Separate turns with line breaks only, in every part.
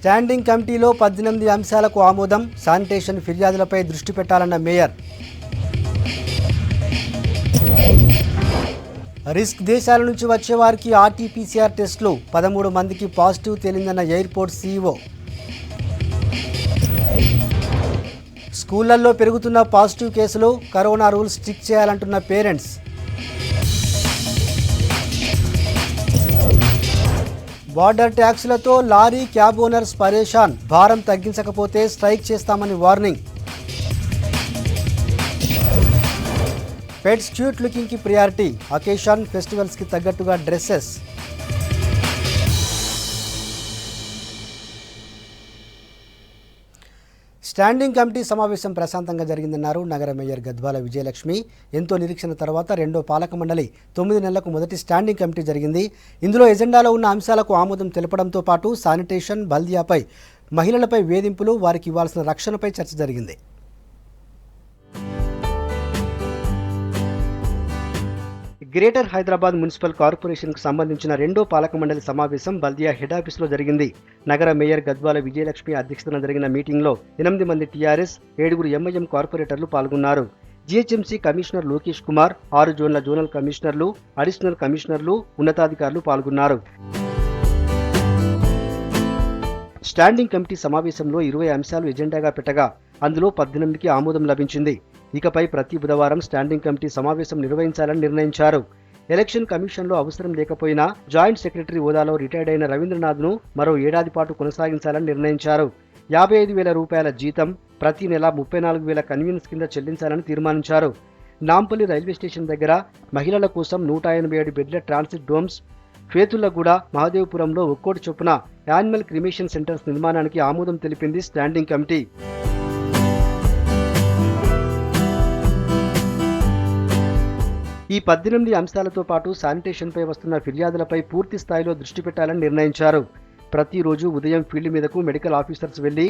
Standing కమిటీలో 18 అంశాలకు ఆమోదం. శానిటేషన్ ఫిర్యాదులపై దృష్టి పెట్టాలన్న మేయర్. రిస్క్ దేశాల నుంచి వచ్చే వారికి ఆర్టీపీసీఆర్ టెస్టులు 13 మందికి పాజిటివ్ తేలిందన్న ఎయిర్పోర్ట్ సీఈఓ. స్కూళ్లలో పెరుగుతున్న పాజిటివ్ కేసులు, కరోనా రూల్స్ స్ట్రిక్ట్ చేయాలంటున్న పేరెంట్స్. బార్డర్ ట్యాక్సులతో లారీ క్యాబ్ ఓనర్స్ పరేషాన్. భారం తగ్గించకపోతే స్ట్రైక్ చేస్తామని వార్నింగ్. పెట్స్ క్యూట్ లుకింగ్కి ప్రియారిటీ. అకేషన్ ఫెస్టివల్స్కి తగ్గట్టుగా డ్రెస్సెస్. స్టాండింగ్ కమిటీ సమావేశం ప్రశాంతంగా జరిగిందన్నారు నగర మేయర్ గద్వాల విజయలక్ష్మి. ఎంతో నిరీక్షణ తర్వాత రెండో పాలక మండలి 9 నెలలకు మొదటి స్టాండింగ్ కమిటీ జరిగింది. ఇందులో ఎజెండాలో ఉన్న అంశాలకు ఆమోదం తెలపడంతో పాటు శానిటేషన్, బల్దియాపై, మహిళలపై వేధింపులు, వారికి ఇవ్వాల్సిన రక్షణపై చర్చ జరిగింది. గ్రేటర్ హైదరాబాద్ మున్సిపల్ కార్పొరేషన్కు సంబంధించిన రెండో పాలక మండలి సమావేశం బల్దియా హెడ్ ఆఫీసులో జరిగింది. నగర మేయర్ గద్వాల విజయలక్ష్మి అధ్యక్షతన జరిగిన మీటింగ్లో 8 మంది టీఆర్ఎస్, 7 ఎంఐఎం కార్పొరేటర్లు పాల్గొన్నారు. జీహెచ్ఎంసీ కమిషనర్ లోకేష్ కుమార్, 6 జోన్ల జోనల్ కమిషనర్లు, అడిషనల్ కమిషనర్లు, ఉన్నతాధికారులు పాల్గొన్నారు. స్టాండింగ్ కమిటీ సమావేశంలో 20 అంశాలు ఎజెండాగా పెట్టగా అందులో 18కి ఆమోదం లభించింది. ఇకపై ప్రతి బుధవారం స్టాండింగ్ కమిటీ సమావేశం నిర్వహించాలని నిర్ణయించారు. ఎలక్షన్ కమిషన్లో అవసరం లేకపోయినా జాయింట్ సెక్రటరీ హోదాలో రిటైర్డ్ అయిన రవీంద్రనాథ్ను మరో ఏడాది పాటు కొనసాగించాలని నిర్ణయించారు. 55,000 రూపాయల జీతం, ప్రతి నెల 34,000 కన్వీనెన్స్ కింద చెల్లించాలని తీర్మానించారు. నాంపల్లి రైల్వే స్టేషన్ దగ్గర మహిళల కోసం 187 బెడ్ల ట్రాన్సిట్ డోమ్స్, ఫేతుల్లగూడ, మహదేవపురంలో ఒక్కోటి చొప్పున యానిమల్ క్రిమేషన్ సెంటర్స్ నిర్మాణానికి ఆమోదం తెలిపింది స్టాండింగ్ కమిటీ. ఈ 18 అంశాలతో పాటు శానిటేషన్పై వస్తున్న ఫిర్యాదులపై పూర్తి స్థాయిలో దృష్టి పెట్టాలని నిర్ణయించారు. ప్రతిరోజు ఉదయం ఫీల్డ్ మీదకు మెడికల్ ఆఫీసర్స్ వెళ్లి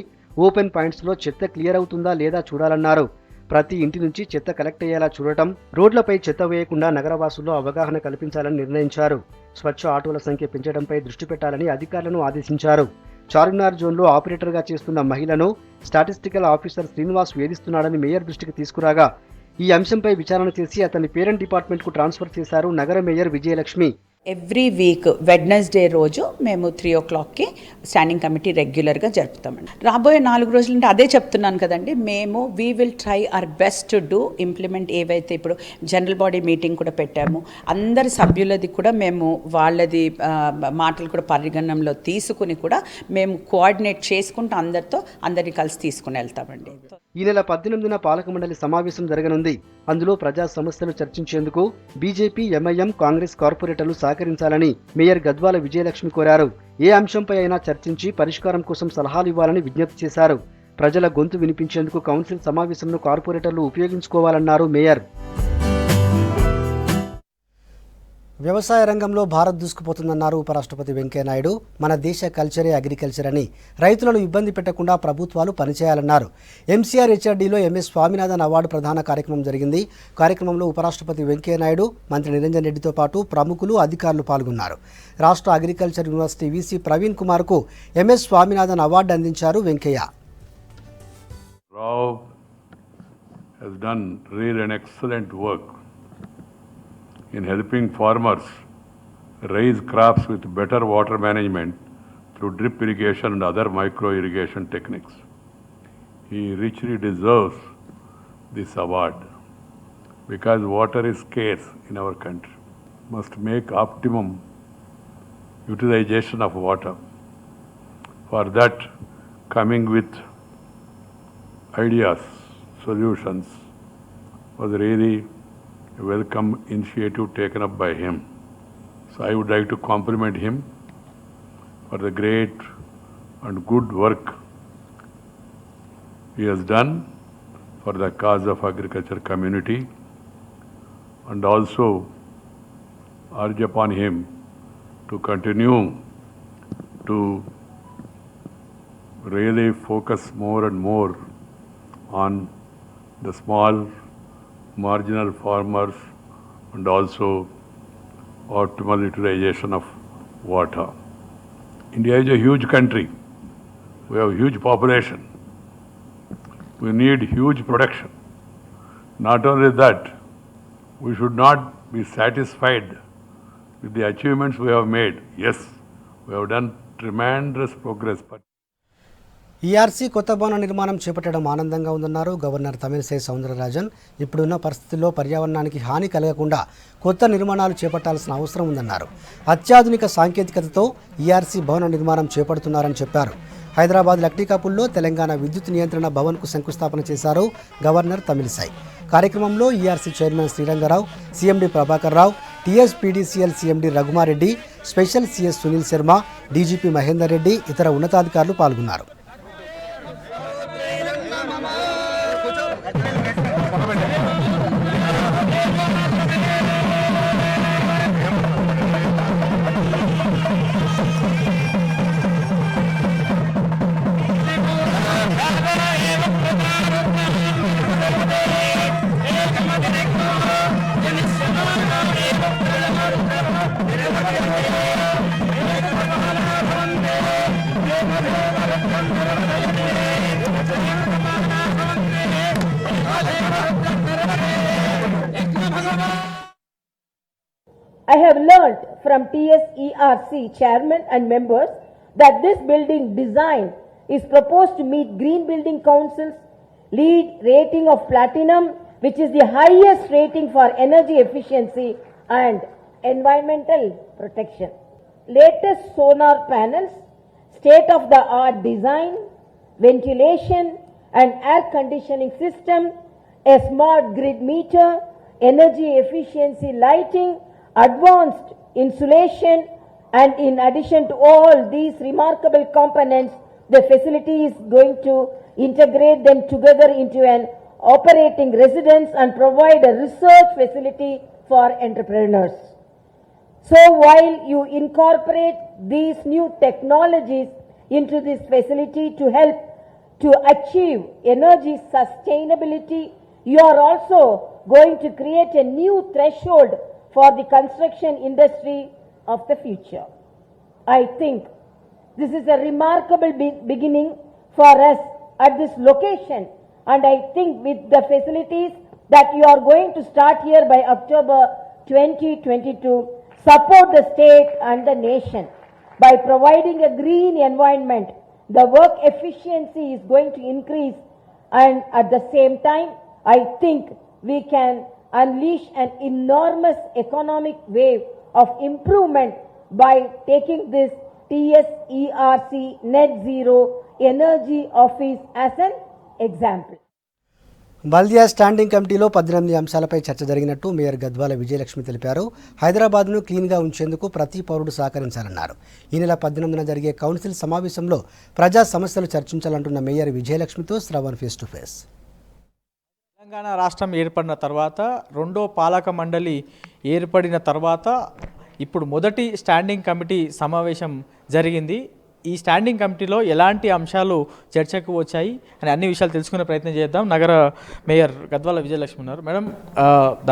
ఓపెన్ పాయింట్స్లో చెత్త క్లియర్ అవుతుందా లేదా చూడాలన్నారు. ప్రతి ఇంటి నుంచి చెత్త కలెక్ట్ అయ్యేలా చూడటం, రోడ్లపై చెత్త వేయకుండా నగరవాసుల్లో అవగాహన కల్పించాలని నిర్ణయించారు. స్వచ్ఛ ఆటోల సంఖ్య పెంచడంపై దృష్టి పెట్టాలని అధికారులను ఆదేశించారు. చార్మినార్ జోన్లో ఆపరేటర్గా చేస్తున్న మహిళను స్టాటిస్టికల్ ఆఫీసర్ శ్రీనివాస్ వేధిస్తున్నాడని మేయర్ దృష్టికి తీసుకురాగా ఈ అంశంపై విచారణ చేసి అతని పేరెంట్ డిపార్ట్మెంట్కు ట్రాన్స్ఫర్ చేశారు నగర mayor Vijayalakshmi.
Every week Wednesday రోజు మేము 3 o'clockకి స్టాండింగ్ కమిటీ రెగ్యులర్గా జరుపుతామండి. రాబోయే 4 రోజులంటే అదే చెప్తున్నాను కదండి, మేము we will try our best to do implement. ఏవైతే ఇప్పుడు జనరల్ బాడీ మీటింగ్ కూడా పెట్టాము, అందరి సభ్యులది కూడా మేము వాళ్ళది మాటలు కూడా పరిగణనలో తీసుకుని కూడా మేము కోఆర్డినేట్ చేసుకుంటూ అందరినీ కలిసి తీసుకుని వెళ్తామండి.
ఈ నెల 18న పాలక మండలి సమావేశం జరగనుంది. అందులో ప్రజా సమస్యలు చర్చించేందుకు బీజేపీ, ఎంఐఎం, కాంగ్రెస్ కార్పొరేటర్లు సహకరించాలని మేయర్ గద్వాల విజయలక్ష్మి కోరారు. ఏ అంశంపై అయినా చర్చించి పరిష్కారం కోసం సలహాలు ఇవ్వాలని విజ్ఞప్తి చేశారు. ప్రజల గొంతు వినిపించేందుకు కౌన్సిల్ సమావేశంను కార్పొరేటర్లు ఉపయోగించుకోవాలన్నారు మేయర్. వ్యవసాయ రంగంలో భారత్ దూసుకుపోతుందన్నారు ఉపరాష్ట్రపతి వెంకయ్యనాయుడు. మన దేశ కల్చరే అగ్రికల్చర్ అని, రైతులను ఇబ్బంది పెట్టకుండా ప్రభుత్వాలు పనిచేయాలన్నారు. ఎంసీఆర్ హెచ్ఆర్డీలో ఎంఎస్ స్వామినాథన్ అవార్డు ప్రధాన కార్యక్రమం జరిగింది. కార్యక్రమంలో ఉపరాష్ట్రపతి వెంకయ్యనాయుడు, మంత్రి నిరంజన్ రెడ్డితో పాటు ప్రముఖులు, అధికారులు పాల్గొన్నారు. రాష్ట్ర అగ్రికల్చర్ యూనివర్సిటీ వీసీ ప్రవీణ్ కుమార్కు ఎంఎస్ స్వామినాథన్ అవార్డు అందించారు Venkaiah.
Rao has done really an excellent work in helping farmers raise crops with better water management through drip irrigation and other micro irrigation techniques. He richly deserves this award because water is scarce in our country. Must make optimum utilization of water. For that, coming with ideas, solutions was really a welcome initiative taken up by him. So I would like to compliment him for the great and good work he has done for the cause of agriculture community, and also urge upon him to continue to really focus more and more on the small marginal farmers and also optimal utilization of water. India is a huge country We have huge population. We need huge production. Not only that, we should not be satisfied with the achievements we have made. Yes, we have done tremendous progress. But
ERC కొత్త భవన నిర్మాణం చేపట్టడం ఆనందంగా ఉందన్నారు governor Tamilisai Soundararajan. ఇప్పుడున్న పరిస్థితుల్లో పర్యావరణానికి హాని కలగకుండా కొత్త నిర్మాణాలు చేపట్టాల్సిన అవసరం ఉందన్నారు. అత్యాధునిక సాంకేతికతతో ఈఆర్సీ భవన నిర్మాణం చేపడుతున్నారని చెప్పారు. హైదరాబాద్ లక్టీకాపుల్లో తెలంగాణ విద్యుత్ నియంత్రణ భవన్కు శంకుస్థాపన చేశారు గవర్నర్ తమిళిసై. కార్యక్రమంలో ERC chairman Sriranga Rao, CMD Prabhakar Rao, TSPDCL CMD Raghuma Reddy, special CS Sunil Sharma, DGP Mahender Reddy, ఇతర ఉన్నతాధికారులు పాల్గొన్నారు.
I have learnt from TSERC chairman and members that this building design is proposed to meet Green Building Council's LEED rating of platinum, which is the highest rating for energy efficiency and environmental protection. Latest solar panels, state-of-the-art design, ventilation and air conditioning system, a smart grid meter, energy efficiency lighting, advanced insulation, and in addition to all these remarkable components, the facility is going to integrate them together into an operating residence and provide a research facility for entrepreneurs. So while you incorporate these new technologies into this facility to help to achieve energy sustainability, you are also going to create a new threshold for the construction industry of the future. I think this is a remarkable beginning for us at this location, and I think with the facilities that you are going to start here by October 2022, support the state and the nation by providing a green environment. The work efficiency is going to increase, and at the same time, I think we can unleash an enormous economic wave of improvement by taking this TSERC Net Zero Energy Office as an example.
బల్దియా standing కమిటీలో 18 అంశాలపై చర్చ జరిగినట్టు mayor Gadwal Vijayalakshmi తెలిపారు. హైదరాబాద్ను క్లీన్గా ఉంచేందుకు ప్రతి పౌరుడు సహకరించాలన్నారు. ఈ నెల 18న జరిగే కౌన్సిల్ సమావేశంలో ప్రజా సమస్యలు చర్చించాలంటున్న మేయర్ విజయలక్ష్మితో Shravan face to face.
Telangana రాష్ట్రం ఏర్పడిన తర్వాత రెండో పాలక మండలి ఏర్పడిన తర్వాత ఇప్పుడు మొదటి స్టాండింగ్ కమిటీ సమావేశం జరిగింది. ఈ స్టాండింగ్ కమిటీలో ఎలాంటి అంశాలు చర్చకు వచ్చాయి అని అన్ని విషయాలు తెలుసుకునే ప్రయత్నం చేద్దాం. నగర మేయర్ గద్వాల విజయలక్ష్మి ఉన్నారు. మేడం,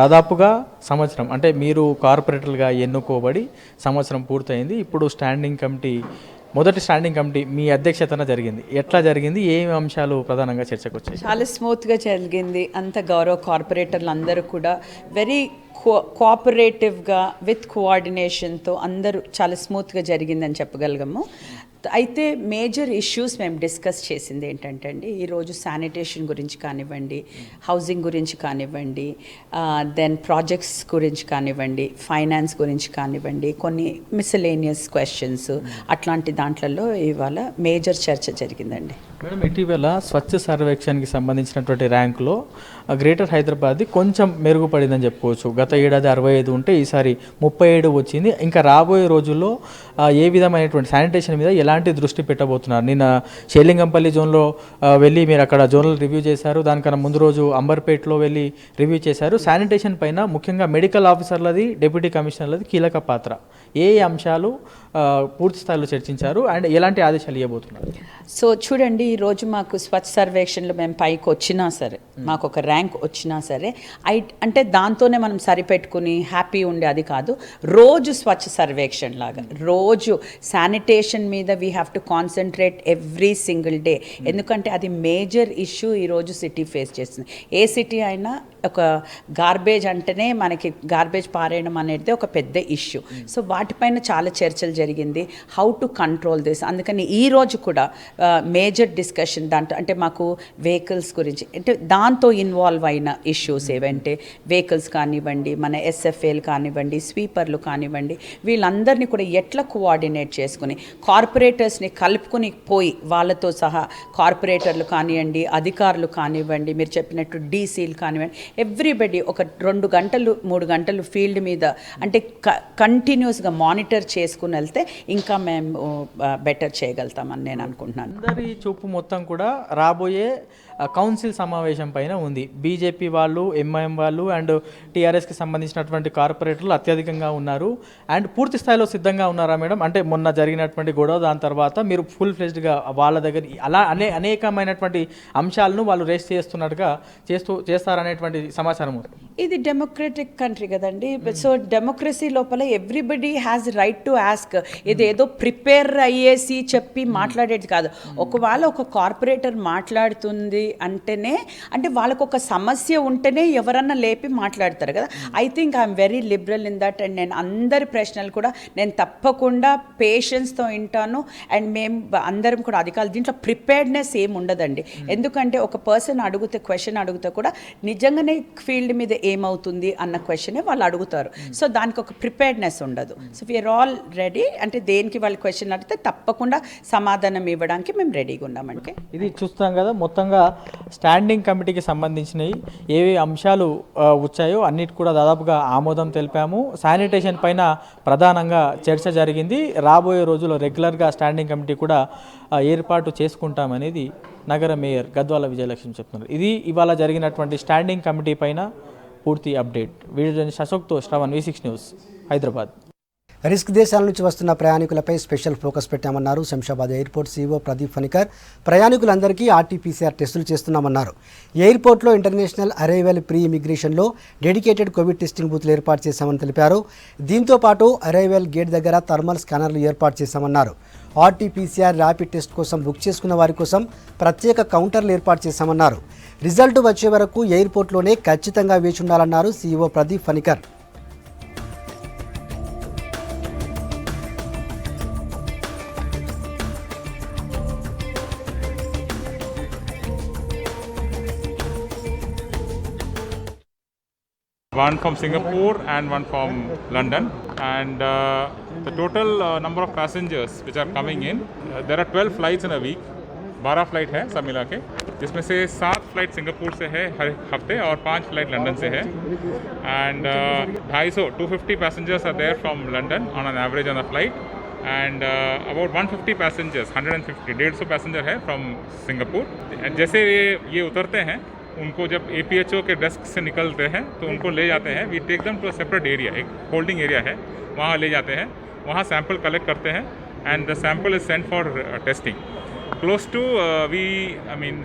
దాదాపుగా సంవత్సరం అంటే మీరు కార్పొరేటర్గా ఎన్నుకోబడి సంవత్సరం పూర్తయింది. ఇప్పుడు స్టాండింగ్ కమిటీ మొదటి స్టాండింగ్ కమిటీ మీ అధ్యక్షతన జరిగింది. ఎట్లా జరిగింది? ఏమి అంశాలు ప్రధానంగా చర్చకు వచ్చాయి?
చాలా స్మూత్గా జరిగింది. అంత గౌరవ కార్పొరేటర్లు అందరూ కూడా వెరీ కోఆపరేటివ్గా విత్ కోఆర్డినేషన్తో అందరూ చాలా స్మూత్గా జరిగిందని చెప్పగలగము. అయితే మేజర్ ఇష్యూస్ మేము డిస్కస్ చేసింది ఏంటంటే అండి, ఈరోజు శానిటేషన్ గురించి కానివ్వండి, హౌసింగ్ గురించి కానివ్వండి, దెన్ ప్రాజెక్ట్స్ గురించి కానివ్వండి, ఫైనాన్స్ గురించి కానివ్వండి, కొన్ని మిస్సెలేనియస్ క్వశ్చన్స్, అట్లాంటి దాంట్లలో ఇవాళ మేజర్ చర్చ జరిగిందండి.
మేడం, ఇటీవల స్వచ్ఛ సర్వేక్షణకి సంబంధించినటువంటి ర్యాంకులో గ్రేటర్ హైదరాబాద్ కొంచెం మెరుగుపడిందని చెప్పుకోవచ్చు. గత ఏడాది 65 ఉంటే ఈసారి 37 వచ్చింది. ఇంకా రాబోయే రోజుల్లో ఏ విధమైనటువంటి శానిటేషన్ మీద ఎలాంటి దృష్టి పెట్టబోతున్నారు? నిన్న షేలింగంపల్లి జోన్లో వెళ్ళి మీరు అక్కడ జోనల్ రివ్యూ చేశారు. దానికన్నా ముందు రోజు అంబర్పేటలో వెళ్ళి రివ్యూ చేశారు. శానిటేషన్ పైన ముఖ్యంగా మెడికల్ ఆఫీసర్లది, డిప్యూటీ కమిషనర్లది కీలక పాత్ర. ఏ అంశాలు పూర్తి స్థాయిలో చర్చించారు అండ్ ఎలాంటి ఆదేశాలు ఇవ్వబోతున్నారు?
సో చూడండి, ఈరోజు మాకు స్వచ్ఛ సర్వేక్షణలో మేము పైకి వచ్చినా సరే, మాకు ఒక ర్యాంక్ వచ్చినా సరే, అంటే దాంతోనే మనం సరిపెట్టుకుని హ్యాపీ ఉండే అది కాదు. రోజు స్వచ్ఛ సర్వేక్షణ లాగా రోజు శానిటేషన్ మీద we have to concentrate every single day. ఎందుకంటే అది మేజర్ ఇష్యూ ఈరోజు సిటీ ఫేస్ చేస్తుంది. ఏ సిటీ అయినా ఒక గార్బేజ్ అంటేనే మనకి గార్బేజ్ పారేయడం అనేది ఒక పెద్ద ఇష్యూ. సో వాటిపైన చాలా చర్చలు జరిగింది, హౌ టు కంట్రోల్ దిస్. అందుకని ఈరోజు కూడా మేజర్ డిస్కషన్ దాంట్లో, అంటే మాకు వెహికల్స్ గురించి, అంటే దాంతో ఇన్వాల్వ్ అయిన ఇష్యూస్ ఏవంటే వెహికల్స్ కానివ్వండి, మన ఎస్ఎఫ్ఏలు కానివ్వండి, స్వీపర్లు కానివ్వండి, వీళ్ళందరినీ కూడా ఎట్లా కోఆర్డినేట్ చేసుకుని కార్పొరేటర్స్ని కలుపుకొని పోయి వాళ్ళతో సహా కార్పొరేటర్లు కానివ్వండి, అధికారులు కానివ్వండి, మీరు చెప్పినట్టు డీసీలు కానివ్వండి, ఎవ్రీబడి ఒక 2 గంటలు 3 గంటలు ఫీల్డ్ మీద అంటే కంటిన్యూస్గా మానిటర్ చేసుకుని వెళ్తే ఇంకా మేము బెటర్ చేయగలుగుతామని నేను అనుకుంటున్నాను.
అందరి చూపు మొత్తం కూడా రాబోయే కౌన్సిల్ సమావేశం పైన ఉంది. బీజేపీ వాళ్ళు, ఎంఐఎం వాళ్ళు అండ్ టీఆర్ఎస్కి సంబంధించినటువంటి కార్పొరేటర్లు అత్యధికంగా ఉన్నారు. అండ్ పూర్తి స్థాయిలో సిద్ధంగా ఉన్నారా మేడం? అంటే మొన్న జరిగినటువంటి గొడవ దాని తర్వాత మీరు ఫుల్ ఫ్లెజ్డ్గా వాళ్ళ దగ్గర అలా అనేకమైనటువంటి అంశాలను వాళ్ళు రేస్ చేస్తారనేటువంటి సమాచారం.
ఇది డెమోక్రటిక్ కంట్రీ కదండి. సో డెమోక్రసీ లోపల everybody has right to ask. ఇదేదో ప్రిపేర్ అయ్యేసి చెప్పి మాట్లాడేది కాదు. ఒకవేళ ఒక కార్పొరేటర్ మాట్లాడుతుంది అంటేనే, అంటే వాళ్ళకు ఒక సమస్య ఉంటేనే ఎవరన్నా లేపి మాట్లాడతారు కదా. I think I'm very liberal in that. And నేను అందరి ప్రశ్నలు కూడా నేను తప్పకుండా పేషెన్స్తో వింటాను. అండ్ మేము అందరం కూడా అధికారులు దీంట్లో ప్రిపేర్డ్నెస్ ఏమి ఉండదండి. ఎందుకంటే ఒక పర్సన్ క్వశ్చన్ అడిగితే కూడా నిజంగానే ఫీల్డ్ మీద ఏమవుతుంది అన్న క్వశ్చనే వాళ్ళు అడుగుతారు. సో దానికి ఒక ప్రిపేర్డ్నెస్ ఉండదు. So we are already. అంటే దేనికి వాళ్ళు క్వశ్చన్ అడిగితే తప్పకుండా సమాధానం ఇవ్వడానికి మేము రెడీగా ఉన్నామండి.
ఇది చూస్తాం కదా, మొత్తంగా స్టాండింగ్ కమిటీకి సంబంధించినవి ఏవి అంశాలు వచ్చాయో అన్నిటి కూడా దాదాపుగా ఆమోదం తెలిపాము. శానిటేషన్ పైన ప్రధానంగా చర్చ జరిగింది. రాబోయే రోజుల్లో రెగ్యులర్గా స్టాండింగ్ కమిటీ కూడా ఏర్పాటు చేసుకుంటామనేది నగర మేయర్ గద్వాల విజయలక్ష్మి చెప్తున్నారు. ఇది ఇవాళ జరిగినటువంటి స్టాండింగ్ కమిటీ పైన పూర్తి అప్డేట్. వీడియో జర్నలిస్ట్ అశోక్తో Shravan, V6 news, Hyderabad.
Risk దేశాల నుంచి వస్తున్న ప్రయాణికులపై స్పెషల్ ఫోకస్ పెట్టామన్నారు శంషాబాద్ ఎయిర్పోర్ట్ CEO ప్రదీప్ ఫణికర్. ప్రయాణికులందరికీ RT-PCR టెస్టులు చేస్తున్నామన్నారు. ఎయిర్పోర్ట్లో ఇంటర్నేషనల్ అరైవల్ ప్రీ ఇమిగ్రేషన్లో డెడికేటెడ్ కోవిడ్ టెస్టింగ్ బూత్లు ఏర్పాటు చేశామని తెలిపారు. దీంతో పాటు అరైవల్ గేట్ దగ్గర థర్మల్ స్కానర్లు ఏర్పాటు చేశామన్నారు. RT-PCR ర్యాపిడ్ టెస్ట్ కోసం బుక్ చేసుకున్న వారి కోసం ప్రత్యేక కౌంటర్లు ఏర్పాటు చేశామన్నారు. రిజల్ట్ వచ్చే వరకు ఎయిర్పోర్ట్లోనే ఖచ్చితంగా వేచి ఉండాలన్నారు CEO Pradeep Phanikar.
One from Singapore and one from London, and the total number of passengers which are coming in, there are 12 flights in a week. 12 flight है सब मिला के, जिसमें से 7 फ्लाइट सिंगापुर से है हर हफ्ते और 5 फ्लाइट लंदन से है. And 250 passengers are there from London on an average on a flight, and about 150 passengers 150 passenger है फ्रॉम सिंगापुर. जैसे ये उतरते हैं, उनको जब APHO के डेस्क से निकलते हैं तो उनको ले जाते हैं. We take them to a separate area, एक होल्डिंग एरिया है, वहाँ ले जाते हैं. वहाँ सैंपल कलेक्ट करते हैं and the sample is sent for testing. Close to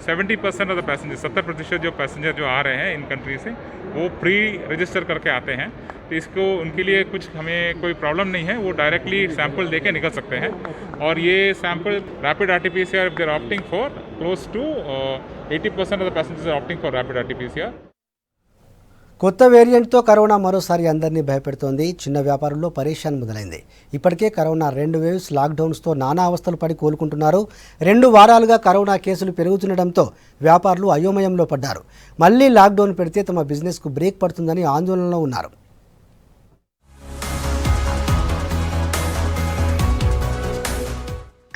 70% of the passenger, 70% जो पैसेंजर जो आ रहे हैं इन कंट्री से, वो प्री रजिस्टर करके आते हैं. तो इसको उनके लिए कुछ हमें कोई प्रॉब्लम नहीं है, वो डायरेक्टली सैंपल देके निकल सकते हैं. और ये sample rapid RT-PCR if they're opting for, close to 80% of the passengers are opting for rapid RT-PCR.
కొత్త వేరియంట్తో కరోనా మరోసారి అందరినీ భయపెడుతోంది. చిన్న వ్యాపారుల్లో పరేషాన్ మొదలైంది. ఇప్పటికే కరోనా 2 వేవ్స్, లాక్డౌన్స్తో నానా అవస్థలు పడి కోలుకుంటున్నారు. 2 వారాలుగా కరోనా కేసులు పెరుగుతుండటంతో వ్యాపారులు అయోమయంలో పడ్డారు. మళ్లీ లాక్డౌన్ పెడితే తమ బిజినెస్కు బ్రేక్ పడుతుందని ఆందోళనలో ఉన్నారు.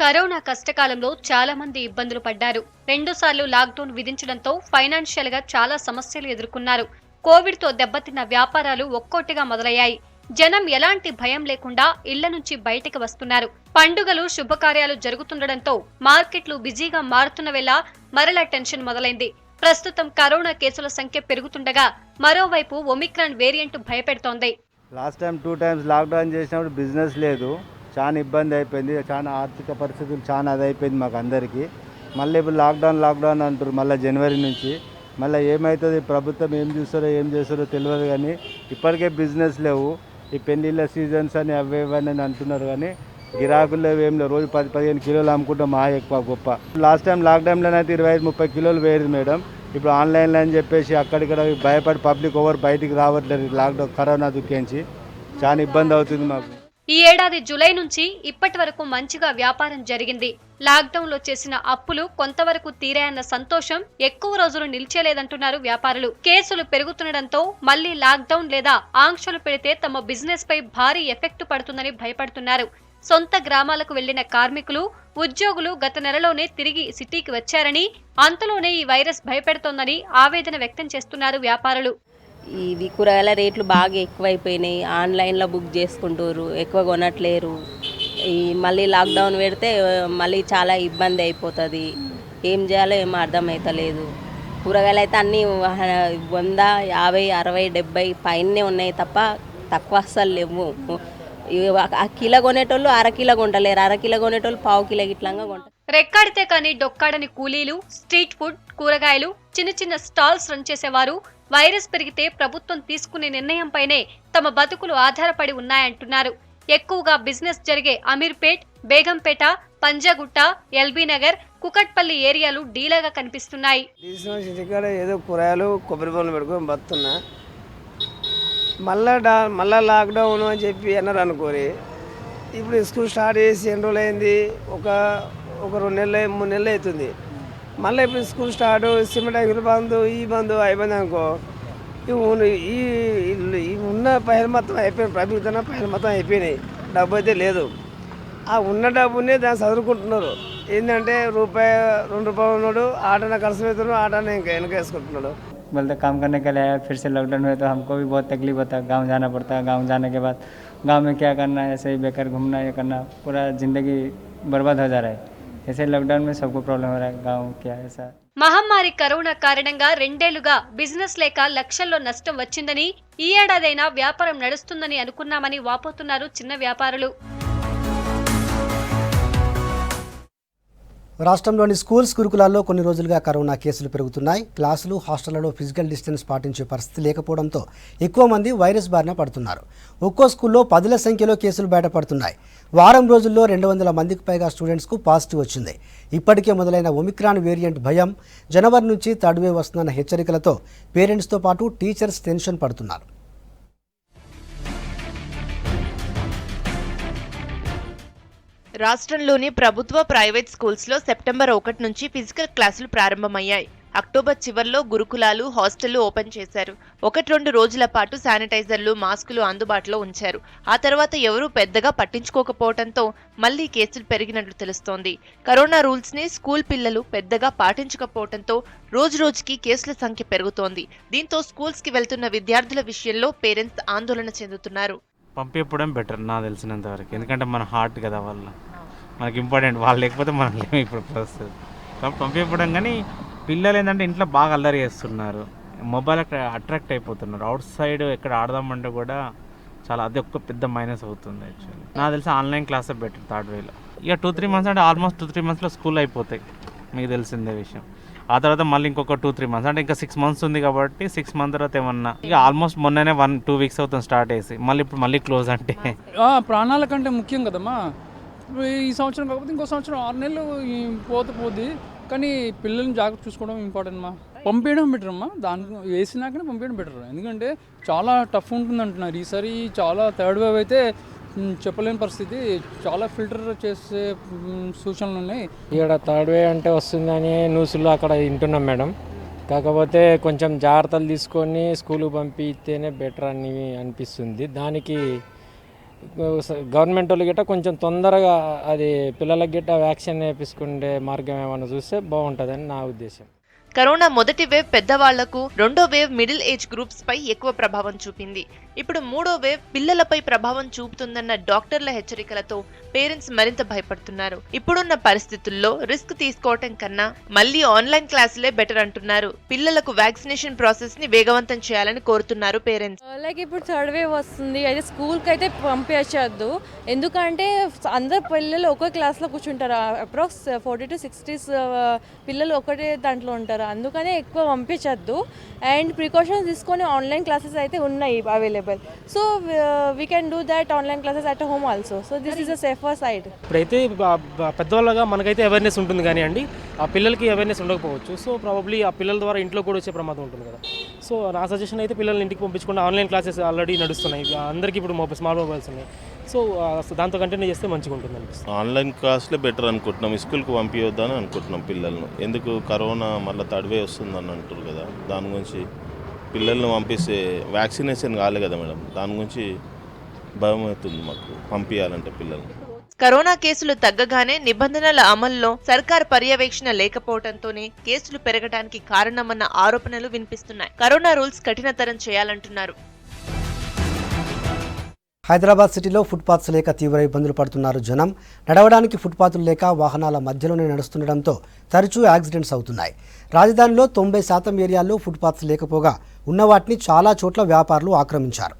కరోనా కష్టకాలంలో చాలా మంది ఇబ్బందులు పడ్డారు. 2 సార్లు లాక్డౌన్ విధించడంతో ఫైనాన్షియల్ గా చాలా సమస్యలు ఎదుర్కొన్నారు. కోవిడ్ తో దెబ్బతిన్న వ్యాపారాలు ఒక్కొక్కటిగా మొదలయ్యాయి. జనం ఎలాంటి భయం లేకుండా ఇళ్ల నుంచి బయటికి వస్తున్నారు. పండుగలు, శుభకార్యాలు జరుగుతుండటంతో మార్కెట్లు బిజీగా మారుతున్న వేళ మరలా టెన్షన్ మొదలైంది. ప్రస్తుతం కరోనా కేసుల సంఖ్య పెరుగుతుండగా మరోవైపు ఒమిక్రాన్ వేరియంట్ భయపెడుతోంది.
లాస్ట్ టైం 2 times లాక్డౌన్ చేసినప్పుడు బిజినెస్ లేదు, చాలా ఇబ్బంది అయిపోయింది, చాలా ఆర్థిక పరిస్థితులు చాలా అదైపోయింది మాకు అందరికీ. మళ్ళీ ఇప్పుడు లాక్డౌన్ అంటారు మళ్ళీ జనవరి నుంచి. మళ్ళీ ఏమవుతుంది, ప్రభుత్వం ఏం చేస్తారో తెలియదు, కానీ ఇప్పటికే బిజినెస్ లేవు. ఈ పెళ్ళిళ్ళ సీజన్స్ అని అవి ఇవన్నీ అంటున్నారు, కానీ గిరాకులు లేవు, ఏం లేవు. రోజు 10-15 కిలోలు అమ్ముకుంటాం మా ఎక్కువ గొప్ప. లాస్ట్ టైం లాక్డౌన్లోనైతే 25-30 కిలోలు వేయదు మేడం. ఇప్పుడు ఆన్లైన్లో అని చెప్పేసి అక్కడిక్కడ భయపడి పబ్లిక్ ఎవరు బయటికి రావట్లేదు. లాక్డౌన్ కరోనా దుఃఖించి చాలా ఇబ్బంది అవుతుంది మాకు.
ఈ ఏడాది జూలై నుంచి ఇప్పటి వరకు మంచిగా వ్యాపారం జరిగింది. లాక్డౌన్ లో చేసిన అప్పులు కొంతవరకు తీరాయన్న సంతోషం ఎక్కువ రోజులు నిలిచేలేదంటున్నారు వ్యాపారులు. కేసులు పెరుగుతుండటంతో మళ్లీ లాక్డౌన్ లేదా ఆంక్షలు పెడితే తమ బిజినెస్ పై భారీ ఎఫెక్ట్ పడుతుందని భయపడుతున్నారు. సొంత గ్రామాలకు వెళ్లిన కార్మికులు, ఉద్యోగులు గత నెలలోనే తిరిగి సిటీకి వచ్చారని, అంతలోనే ఈ వైరస్ భయపెడుతోందని ఆవేదన వ్యక్తం చేస్తున్నారు వ్యాపారులు.
ఇవి కూరగాయల రేట్లు బాగా ఎక్కువైపోయినాయి, ఆన్లైన్లో బుక్ చేసుకుంటారు, ఎక్కువ కొనట్లేరు. ఈ మళ్ళీ లాక్డౌన్ పెడితే మళ్ళీ చాలా ఇబ్బంది అయిపోతుంది, ఏం చేయాలో ఏమో అర్థమవుతలేదు. కూరగాయలు అయితే అన్నీ 100, 50, 60, 70 పైనే ఉన్నాయి తప్ప తక్కువ అస్సలు లేవు. ఆ కిలో కొనేటోళ్ళు అరకిలో కొంటలేరు, అరకిలో కొనేటోళ్ళు పావు కిలో గిట్లంగా కొంటారు.
రెక్కాడితే కానీ డొక్కాడని కూలీలు, స్ట్రీట్ ఫుడ్, కూరగాయలు, చిన్న చిన్న స్టాల్స్ రన్ చేసేవారు వైరస్ పెరిగితే ప్రభుత్వం తీసుకునే నిర్ణయంపైనే తమ బతుకులు ఆధారపడి ఉన్నాయంటున్నారు. ఎక్కువగా బిజినెస్ జరిగే అమీర్పేట్, బేగంపేట, పంజాగుట్ట, ఎల్బీ నగర్, కుకట్పల్లి ఏరియాలు డీలాగా కనిపిస్తున్నాయి.
ఏదో కూరగాయలు కొబ్బరి బొమ్మలు పెట్టుకొని బతున్నా, మళ్ళా లాక్డౌన్ అని చెప్పి అన్నారు అనుకోరి. ఇప్పుడు స్కూల్ స్టార్ట్ చేసి ఎన్ని రోజులు అయింది, ఒక 2 నెలలు 3 నెలలు అవుతుంది. మళ్ళీ ఇప్పుడు స్కూల్ స్టార్ట్, సిమెంట్ ఐగులు బంద్, ఈ బంద్ అయిపోయింది అనుకో. ఈ ఉన్న పైసలు మొత్తం అయిపోయినాయి, ప్రభుత్వం పైసలు మొత్తం అయిపోయినాయి, డబ్బు అయితే లేదు. ఆ ఉన్న డబ్బునే దాన్ని చదువుకుంటున్నారు. ఏంటంటే ₹1, ₹2 ఉన్నాడు, ఆటన ఖర్చు పెడుతున్నాడు, ఆటన ఇంకా వెనక వేసుకుంటున్నాడు.
बोलते काम करने के लिए आया, फिर से लॉकडाउन हुआ तो हमको भी बहुत तकलीफ होता है, गांव जाना पड़ता है। गांव जाने के बाद गांव में क्या करना है, ऐसे ही बेकार घूमना, ये करना, पूरा ज़िंदगी बर्बाद हो जा रहा है। ऐसे लॉकडाउन में सबको प्रॉब्लम हो रहा है, गाँव क्या ऐसा।
మహమ్మారి కరోనా కారణంగా 2 ఏళ్లుగా బిజినెస్ లేక లక్షల్లో నష్టం వచ్చిందని, ఈ ఏడాదైనా వ్యాపారం నడుస్తుందని అనుకున్నామని వాపోతున్నారు చిన్న వ్యాపారులు.
రాష్ట్రంలోని స్కూల్స్ గురుకులాల్లో కొన్ని రోజులుగా కరోనా కేసులు పెరుగుతున్నాయి. క్లాసులు, హాస్టళ్లలో ఫిజికల్ డిస్టెన్స్ పాటించే పరిస్థితి లేకపోవడంతో ఎక్కువ మంది వైరస్ బారిన పడుతున్నారు. ఒక్కో స్కూల్లో 10ల సంఖ్యలో కేసులు బయటపడుతున్నాయి. వారం రోజుల్లో 200 మందికి పైగా స్టూడెంట్స్కు పాజిటివ్ వచ్చింది. ఇప్పటికే మొదలైన ఒమిక్రాన్ వేరియంట్ భయం, జనవరి నుంచి థర్డ్ వేవ్ వస్తుందన్న హెచ్చరికలతో పేరెంట్స్తో పాటు టీచర్స్ టెన్షన్ పడుతున్నారు.
రాష్ట్రంలోని ప్రభుత్వ, ప్రైవేట్ స్కూల్స్లో సెప్టెంబర్ 1 నుంచి ఫిజికల్ క్లాసులు ప్రారంభమయ్యాయి. అక్టోబర్ చివర్లో గురుకులాలు, హాస్టళ్లు ఓపెన్ చేశారు. 1-2 రోజుల పాటు శానిటైజర్లు, మాస్కులు అందుబాటులో ఉంచారు. ఆ తర్వాత ఎవరూ పెద్దగా పట్టించుకోకపోవడంతో మళ్లీ కేసులు పెరిగినట్లు తెలుస్తోంది. కరోనా రూల్స్ ని స్కూల్ పిల్లలు పెద్దగా పాటించకపోవడంతో రోజురోజుకి కేసుల సంఖ్య పెరుగుతోంది. దీంతో స్కూల్స్ కి వెళ్తున్న విద్యార్థుల విషయంలో పేరెంట్స్ ఆందోళన చెందుతున్నారు.
పంపించడం బెటర్ నాకు తెలిసినంత వరకు, ఎందుకంటే మన హార్ట్ కదా మనకి ఇంపార్టెంట్, వాళ్ళు లేకపోతే మనం లేము ఇప్పుడు ప్రస్తుతం. కాబట్టి పంపించడం, కానీ పిల్లలు ఏంటంటే ఇంట్లో బాగా అల్లరి చేస్తున్నారు, మొబైల్ అట్రాక్ట్ అయిపోతున్నారు. అవుట్ సైడ్ ఎక్కడ ఆడదామంటే కూడా చాలా, అది ఒక్క పెద్ద మైనస్ అవుతుంది యాక్చువల్లీ. నాకు తెలిసి ఆన్లైన్ క్లాసే బెటర్ థర్డ్ వేలో. ఇక 2-3 మంత్స్ అంటే ఆల్మోస్ట్ 2-3 మంత్స్లో స్కూల్ అయిపోతాయి, మీకు తెలిసిందే విషయం. ఆ తర్వాత మళ్ళీ ఇంకొక 2-3 మంత్స్ అంటే ఇంకా 6 months ఉంది కాబట్టి 6 months తర్వాత ఏమన్నా ఇక ఆల్మోస్ట్ మొన్ననే 1-2 weeks అవుతుంది స్టార్ట్ చేసి, ఇప్పుడు మళ్ళీ క్లోజ్ అంటే
ప్రాణాల కంటే ముఖ్యం కదమ్మా. ఈ సంవత్సరం కాకపోతే ఇంకో సంవత్సరం 6 నెలలు పోతుంది, కానీ పిల్లల్ని జాగ్రత్త చూసుకోవడం ఇంపార్టెంట్ మా. పంపించడం బెటర్ అమ్మా, దానికి వేసినాకనే పంపించడం బెటర్, ఎందుకంటే చాలా టఫ్ ఉంటుంది అంటున్నారు ఈసారి. చాలా థర్డ్ వేవ్ అయితే చెప్పలేని పరిస్థితి, చాలా ఫిల్టర్ చేసే సూచనలు ఉన్నాయి.
ఇక్కడ థర్డ్ వేవ్ అంటే వస్తుందని న్యూస్లో అక్కడ వింటున్నాం మేడం. కాకపోతే కొంచెం జాగ్రత్తలు తీసుకొని స్కూల్కి పంపిస్తేనే బెటర్ అని అనిపిస్తుంది. దానికి గవర్నమెంట్ వాళ్ళు గిట్ట కొంచెం తొందరగా అది పిల్లలకి గిట్ట వ్యాక్సిన్ వేయించుకునే మార్గం ఏమైనా చూస్తే బాగుంటుందని నా ఉద్దేశం.
కరోనా మొదటి వేవ్ పెద్దవాళ్లకు, రెండో వేవ్ మిడిల్ ఏజ్ గ్రూప్స్ పై ఎక్కువ ప్రభావం చూపింది. ఇప్పుడు మూడో వేవ్ పిల్లలపై ప్రభావం చూపుతుందన్న డాక్టర్ల హెచ్చరికలతో పేరెంట్స్ మరింత భయపడుతున్నారు. ఇప్పుడున్న పరిస్థితుల్లో రిస్క్ తీసుకోవటం కన్నా మళ్ళీ ఆన్లైన్ క్లాసులే బెటర్ అంటున్నారు. పిల్లలకు వ్యాక్సినేషన్ ప్రాసెస్ ని వేగవంతం చేయాలని కోరుతున్నారు పేరెంట్స్.
లైక్ ఇప్పుడు థర్డ్ వేవ్ వస్తుంది, అయితే స్కూల్కి అయితే పంపించద్దు. ఎందుకంటే అందరు పిల్లలు ఒకే క్లాస్లో కూర్చుంటారు. అప్రాక్స్ 40 to 60 పిల్లలు ఒకటే దాంట్లో ఉంటారు. అందుకనే ఎక్కువ పంపించద్దు. అండ్ ప్రికాషన్స్ తీసుకొని ఆన్లైన్ క్లాసెస్ అయితే ఉన్నాయి available. So we can do that online classes at home also. So this is a safer side.
ఇప్పుడైతే పెద్దవాళ్ళగా మనకైతే అవేర్నెస్ ఉంటుంది కానీ అండి, ఆ పిల్లలకి అవేర్నెస్ ఉండకపోవచ్చు. సో ప్రాబబ్లీ ఆ పిల్లల ద్వారా ఇంట్లో కూడా వచ్చే ప్రమాదం ఉంటుంది కదా. సో నా సజెషన్ అయితే పిల్లల్ని ఇంటికి పంపించకుండా ఆన్లైన్ క్లాసెస్ ఆల్రెడీ నడుస్తున్నాయి. అందరికీ ఇప్పుడు స్మార్ట్ మొబైల్స్ ఉన్నాయి. సో దాంతో కంటిన్యూ చేస్తే మంచిగా ఉంటుంది అనిపిస్తుంది.
ఆన్లైన్ క్లాస్లే బెటర్ అనుకుంటున్నాం. స్కూల్కి పంపించొద్దని అనుకుంటున్నాం పిల్లలను. ఎందుకు కరోనా మళ్ళీ థర్డ్ వేవ్ వస్తుందని అంటారు కదా, దాని గురించి పిల్లల్ని పంపిస్తే వ్యాక్సినేషన్ కాలే కదా మేడం, దాని గురించి భయం అవుతుంది మాకు పంపించాలంటే పిల్లల్ని.
కరోనా కేసులు తగ్గగానే నిబంధనల అమల్లో సర్కార్ పర్యవేక్షణ లేకపోవడంతోనే కేసులు పెరగడానికి కారణమన్న ఆరోపణలు వినిపిస్తున్నాయి. కరోనా రూల్స్ కఠినతరం చేయాలంటున్నారు.
హైదరాబాద్ సిటీలో ఫుట్పాత్స్ లేక తీవ్ర ఇబ్బందులు పడుతున్నారు జనం. నడవడానికి ఫుట్పాత్లు లేక వాహనాల మధ్యలోనే నడుస్తుండటంతో తరచూ యాక్సిడెంట్స్ అవుతున్నాయి. రాజధానిలో 90% ఏరియాల్లో ఫుట్పాత్స్ లేకపోగా ఉన్న వాటిని చాలా చోట్ల వ్యాపారులు ఆక్రమించారు.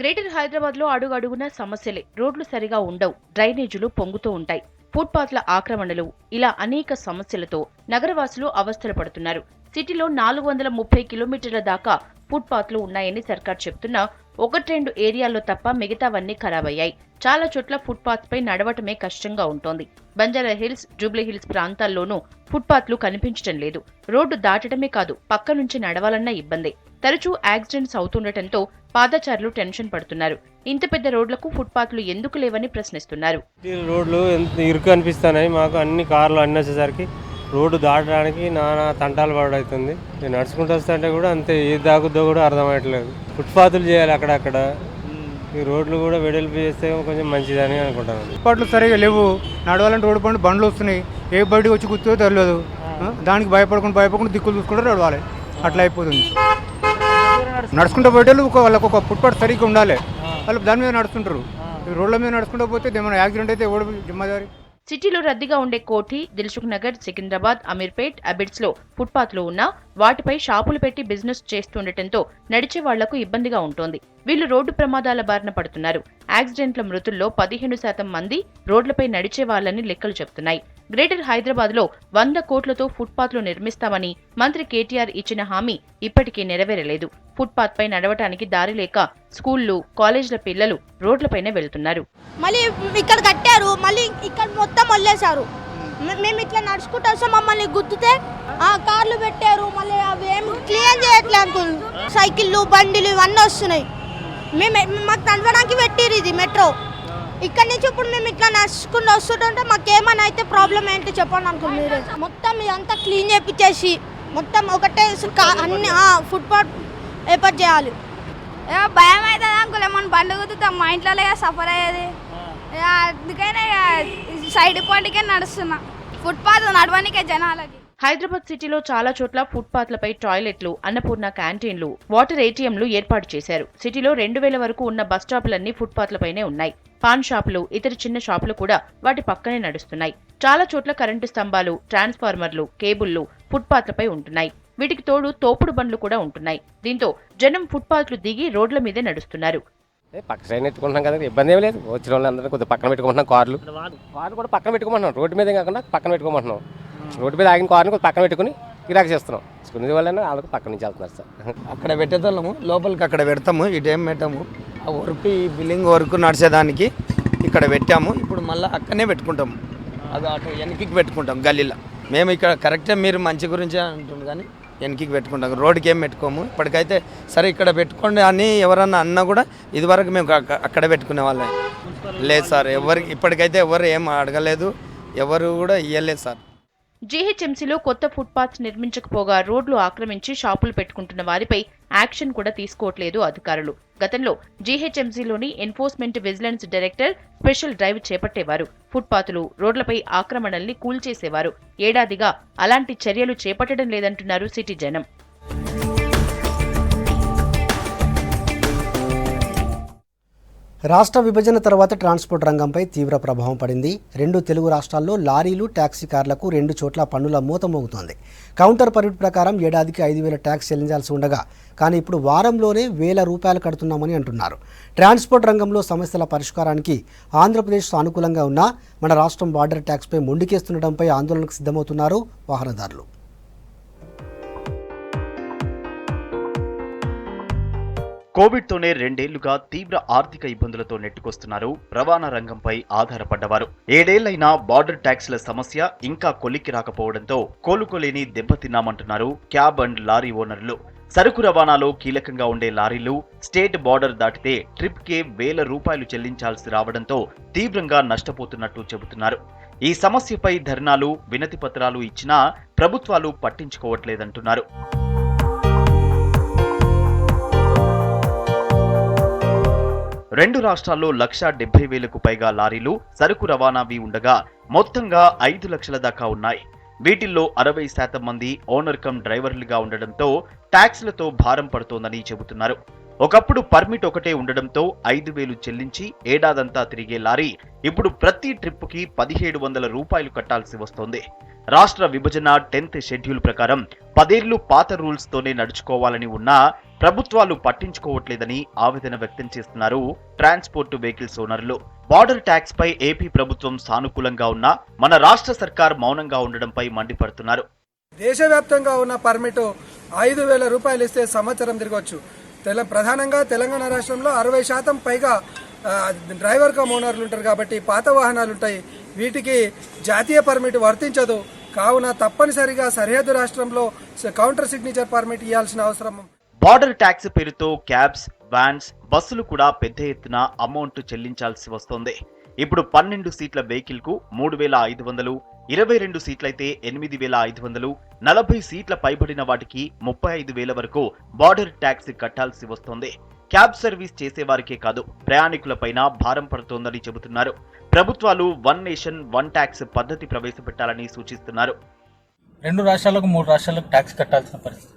గ్రేటర్ హైదరాబాద్లో అడుగడుగున సమస్యలే. రోడ్లు సరిగా ఉండవు, డ్రైనేజీలు పొంగుతూ ఉంటాయి, ఫుట్పాత్ల ఆక్రమణలు, ఇలా అనేక సమస్యలతో నగరవాసులు అవస్థలు పడుతున్నారు. సిటీలో 430 కిలోమీటర్ల దాకా ఫుట్పాత్లు ఉన్నాయని సర్కార్ చెప్తున్నా 1-2 ఏరియాల్లో తప్ప మిగతావన్నీ ఖరాబయ్యాయి. చాలా చోట్ల ఫుట్పాత్ పై నడవటమే కష్టంగా ఉంటోంది. బంజారా హిల్స్, జూబ్లీ హిల్స్ ప్రాంతాల్లోనూ ఫుట్పాత్లు కనిపించడం లేదు. రోడ్డు దాటడమే కాదు, పక్క నుంచి నడవాలన్న ఇబ్బందే. తరచూ యాక్సిడెంట్స్ అవుతుండటంతో పాదచారులు టెన్షన్ పడుతున్నారు. ఇంత పెద్ద రోడ్లకు ఫుట్పాత్లు ఎందుకు లేవని ప్రశ్నిస్తున్నారు.
రోడ్లు ఎంత ఇరుకు అనిపిస్తున్నాయి మాకు. అన్ని కార్లు అన్నీ వచ్చేసరికి రోడ్డు దాటడానికి నానా తంటాలు పడవుతుంది. నేను నడుచుకుంటూ వస్తుంటే కూడా అంతే, ఏది దాగుద్దో కూడా అర్థమయ్యట్లేదు. ఫుట్పాత్లు చేయాలి అక్కడక్కడ. ఈ రోడ్లు కూడా వెడల్పు చేస్తే కొంచెం మంచిదని అనుకుంటాను.
ఫుట్పాత్లు సరిగా లేవు. నడవాలంటే రోడ్డు పండు బండ్లు వస్తున్నాయి, ఏ బయటకు వచ్చి కూర్చో తెలియదు. దానికి భయపడకుండా దిక్కులు చూసుకుంటూ నడవాలి. అట్లా అయిపోతుంది. నడుచుకుంటూ పోయేటోళ్ళు వాళ్ళకు ఒక ఫుట్పాత్ సరిగ్గా ఉండాలి. వాళ్ళు దాని మీద నడుస్తుంటారు. రోడ్ల మీద నడుచుకుంటూ పోతే ఏమైనా యాక్సిడెంట్ అయితే ఎవడు జిమ్మదారి?
సిటీలో రద్దీగా ఉండే కోఠి, దిల్సుఖ్ నగర్, సికింద్రాబాద్, అమీర్పేట్, అబిడ్స్ లో ఫుట్పాత్లు ఉన్నా వాటిపై షాపులు పెట్టి బిజినెస్ చేస్తుండటంతో నడిచే వాళ్లకు ఇబ్బందిగా ఉంటోంది. వీళ్లు రోడ్డు ప్రమాదాల బారిన పడుతున్నారు. యాక్సిడెంట్ల మృతుల్లో 15% మంది రోడ్లపై నడిచే వాళ్లని లెక్కలు చెబుతున్నాయి. గ్రేటర్ హైదరాబాద్ లో 100 కోట్లతో ఫుట్పాత్లు నిర్మిస్తామని మంత్రి కేటీఆర్ ఇచ్చిన హామీ ఇప్పటికీ నెరవేరలేదు. ఫుట్పాత్ పై నడవటానికి దారి లేక స్కూళ్లు, కాలేజీల పిల్లలు రోడ్లపైనే వెళ్తున్నారు.
మళ్ళీ ఇక్కడ కట్టారు, మళ్ళీ ఇక్కడ మొత్తం వదిలేశారు. మేము ఇట్లా నడుచుకుంటూ వస్తాం, మమ్మల్ని గుద్దితే కార్లు పెట్టారు. మళ్ళీ అవి ఏం క్లియర్ చేయట్లేదు అంకుల్. సైకిళ్ళు, బండిలు ఇవన్నీ వస్తున్నాయి. మాకు నడవడానికి పెట్టిరు ఇది మెట్రో. ఇక్కడ నుంచి ఇప్పుడు మేము ఇట్లా నడుచుకుంటూ వస్తుంటే మాకేమైనా అయితే ప్రాబ్లం ఏంటి చెప్పండి అంకుల్ మీరు. మొత్తం ఇదంతా క్లీన్ చేపించేసి మొత్తం ఒకటే అన్ని ఫుట్పాత్ ఏర్పాటు చేయాలి.
భయం అవుతుంది అంకుల్, ఏమన్నా బండి కుదుతాం మా ఇంట్లో సఫర్ అయ్యేది. అందుకనే సైడ్ పాయింట్కే నడుస్తున్నా. ఫుట్పాత్ నడవడానికే జనాలకి.
హైదరాబాద్ సిటీలో చాలా చోట్ల ఫుట్పాత్లపై టాయిలెట్లు, అన్నపూర్ణ క్యాంటీన్లు, వాటర్ ఏటీఎంలు ఏర్పాటు చేశారు. సిటీలో 2000 వరకు ఉన్న బస్టాపులన్నీ ఫుట్పాత్లపైనే ఉన్నాయి. పాన్ షాపులు, ఇతర చిన్న షాపులు కూడా వాటి పక్కనే నడుస్తున్నాయి. చాలా చోట్ల కరెంటు స్తంభాలు, ట్రాన్స్ఫార్మర్లు, కేబుళ్లు ఫుట్పాత్లపై ఉంటున్నాయి. వీటికి తోడు తోపుడు బండ్లు కూడా ఉంటున్నాయి. దీంతో జనం ఫుట్పాత్లు దిగి రోడ్ల మీదే నడుస్తున్నారు.
పక్క సైడ్ ఎత్తుకుంటున్నాం కదా, ఇబ్బంది ఏమి లేదు. వచ్చిన వాళ్ళందరూ కొద్దిగా పక్కన పెట్టుకుంటున్నాం. కార్లు కూడా పక్కన పెట్టుకోమంటున్నాం. రోడ్డు మీద కాకుండా పక్కన పెట్టుకోమంటున్నాం. రోడ్డు మీద ఆగిన కార్ని కొద్దిగా పక్కన పెట్టుకుని గిరాకు చేస్తున్నాం. స్కూల్ వాళ్ళని వాళ్ళకి పక్క నుంచి వెళ్తున్నారు సార్.
అక్కడ పెట్టేదాము, లోపలికి అక్కడ పెడతాము. ఇటు ఏం పెట్టాము, ఆ వర్క్ ఈ బిల్లింగ్ వర్క్ నడిచేదానికి ఇక్కడ పెట్టాము. ఇప్పుడు మళ్ళీ అక్కడనే పెట్టుకుంటాము. అది అటు వెనక్కి పెట్టుకుంటాం గల్లీలో. మేము ఇక్కడ కరెక్ట్గా మీరు మంచి గురించే అంటుంది కానీ వెనక్కి పెట్టుకుంటాం. రోడ్డుకి ఏం పెట్టుకోము. ఇప్పటికైతే సరే ఇక్కడ పెట్టుకోండి అని ఎవరన్నా అన్నా కూడా ఇదివరకు మేము అక్కడ పెట్టుకునే వాళ్ళం లేదు సార్. ఇప్పటికైతే ఎవరు ఏం అడగలేదు, ఎవరు కూడా ఇవ్వలేదు సార్.
జీహెచ్ఎంసీలో కొత్త ఫుట్పాత్స్ నిర్మించకపోగా రోడ్లు ఆక్రమించి షాపులు పెట్టుకుంటున్న వారిపై యాక్షన్ కూడా తీసుకోవట్లేదు అధికారులు. గతంలో జీహెచ్ఎంసీలోని enforcement vigilance director special drive చేపట్టేవారు. ఫుట్పాత్లు, రోడ్లపై ఆక్రమణల్ని కూల్చేసేవారు. ఏడాదిగా అలాంటి చర్యలు చేపట్టడం లేదంటున్నారు సిటీ జనం.
రాష్ట్ర విభజన తర్వాత ట్రాన్స్పోర్ట్ రంగంపై తీవ్ర ప్రభావం పడింది. 2 తెలుగు రాష్ట్రాల్లో లారీలు, టాక్సీ కార్లకు 2 చోట్ల పన్నుల మూత మోగుతోంది. కౌంటర్ పర్మిట్ ప్రకారం ఏడాదికి 5,000 ట్యాక్స్ చెల్లించాల్సి ఉండగా కానీ ఇప్పుడు వారంలోనే ₹1,000 కడుతున్నామని అంటున్నారు. ట్రాన్స్పోర్ట్ రంగంలో సమస్యల పరిష్కారానికి ఆంధ్రప్రదేశ్ సానుకూలంగా ఉన్నా మన రాష్ట్రం బార్డర్ ట్యాక్స్పై మొండికేస్తుండటంపై ఆందోళనకు సిద్ధమవుతున్నారు వాహనదారులు.
కోవిడ్తోనే 2 ఏళ్లుగా తీవ్ర ఆర్థిక ఇబ్బందులతో నెట్టుకొస్తున్నారు రవాణా రంగంపై ఆధారపడ్డవారు. 7 ఏళ్లైనా బార్డర్ ట్యాక్స్ల సమస్య ఇంకా కొలిక్కి రాకపోవడంతో కోలుకోలేని దెబ్బతిన్నామంటున్నారు క్యాబ్ అండ్ లారీ ఓనర్లు. సరుకు రవాణాలో కీలకంగా ఉండే లారీలు స్టేట్ బార్డర్ దాటితే ట్రిప్కే ₹1,000 చెల్లించాల్సి రావడంతో తీవ్రంగా నష్టపోతున్నట్టు చెబుతున్నారు. ఈ సమస్యపై ధర్నాలు, వినతి పత్రాలు ఇచ్చినా ప్రభుత్వాలు పట్టించుకోవట్లేదంటున్నారు. 2 రాష్ట్రాల్లో 1,70,000కు పైగా లారీలు, సరుకు రవాణావి ఉండగా మొత్తంగా 5 లక్షల దాకా ఉన్నాయి. వీటిల్లో 60% మంది ఓనర్ కమ్ డ్రైవర్లుగా ఉండడంతో ట్యాక్స్లతో భారం పడుతోందని చెబుతున్నారు. ఒకప్పుడు పర్మిట్ ఒకటే ఉండడంతో 5,000 చెల్లించి ఏడాదంతా తిరిగే లారీ ఇప్పుడు ప్రతి ట్రిప్పుకి ₹1,700 కట్టాల్సి వస్తోంది. రాష్ట్ర విభజన 10th షెడ్యూల్ ప్రకారం 10 ఏళ్లు పాత రూల్స్ తోనే నడుచుకోవాలని ఉన్నా ప్రభుత్వాలు పట్టించుకోవట్లేదని ఆవేదన వ్యక్తం చేస్తున్నారు ట్రాన్స్పోర్ట్ వెహికల్స్ ఓనర్లు. బార్డర్ ట్యాక్స్ పై ఏపీ ప్రభుత్వం సానుకూలంగా ఉన్నా మన రాష్ట్ర సర్కార్ మౌనంగా ఉండడంపై మండిపడుతున్నారు.
దేశవ్యాప్తంగా ఉన్న పర్మిట్ ₹5,000 ఇస్తే సంవత్సరం తిరగొచ్చు. ప్రధానంగా తెలంగాణ రాష్ట్రంలో 60% పైగా డ్రైవర్ కమ్ ఓనర్లు ఉంటారు కాబట్టి పాత వాహనాలు ఉంటాయి. వీటికి జాతీయ పర్మిట్ వర్తించదు. కావున తప్పనిసరిగా సరిహద్దు రాష్ట్రంలో కౌంటర్ సిగ్నేచర్ పర్మిట్ ఇవ్వాల్సిన అవసరం.
బార్డర్ ట్యాక్స్ పేరుతో క్యాబ్స్, వ్యాన్స్, బస్సులు కూడా పెద్ద ఎత్తున అమౌంట్ చెల్లించాల్సి వస్తోంది. ఇప్పుడు 12 సీట్ల వెహికల్ కు 3,500, 22 సీట్లయితే 8,500, 40 సీట్ల పైబడిన వాటికి 35,000 వరకు బార్డర్ ట్యాక్స్ కట్టాల్సి వస్తోంది. క్యాబ్ సర్వీస్ చేసేవారికే కాదు ప్రయాణికులపైన భారం పడుతోందని చెబుతున్నారు. ప్రభుత్వాలు 1 నేషన్ 1 ట్యాక్స్ పద్ధతి ప్రవేశపెట్టాలని సూచిస్తున్నారు.
2 రాష్ట్రాలకు 3 రాష్ట్రాలకు ట్యాక్స్ కట్టాల్సిన పరిస్థితి.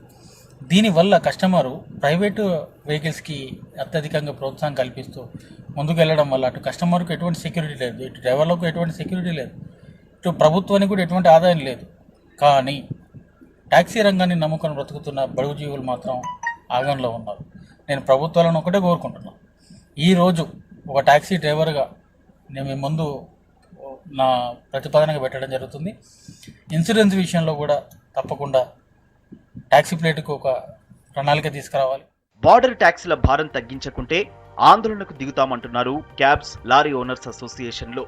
దీనివల్ల కస్టమరు ప్రైవేటు వెహికల్స్కి అత్యధికంగా ప్రోత్సాహం కల్పిస్తూ ముందుకు వెళ్ళడం వల్ల అటు కస్టమర్కు ఎటువంటి సెక్యూరిటీ లేదు, ఇటు డ్రైవర్లకు ఎటువంటి సెక్యూరిటీ లేదు, ఇటు ప్రభుత్వానికి కూడా ఎటువంటి ఆదాయం లేదు. కానీ ట్యాక్సీ రంగాన్ని నమ్ముకొని బ్రతుకుతున్న బడుగు జీవులు మాత్రం ఆగంలో ఉన్నారు. నేను ప్రభుత్వాలను ఒకటే కోరుకుంటున్నాను. ఈరోజు ఒక ట్యాక్సీ డ్రైవర్గా నేను మీ ముందు నా ప్రతిపాదనగా పెట్టడం జరుగుతుంది. ఇన్సూరెన్స్ విషయంలో కూడా తప్పకుండా ట్యాక్సీ ప్లేట్కు ఒక ప్రణాళిక తీసుకురావాలి.
బార్డర్ ట్యాక్స్ల భారం తగ్గించకుంటే ఆందోళనకు దిగుతామంటున్నారు క్యాబ్స్, లారీ ఓనర్స్ అసోసియేషన్లు.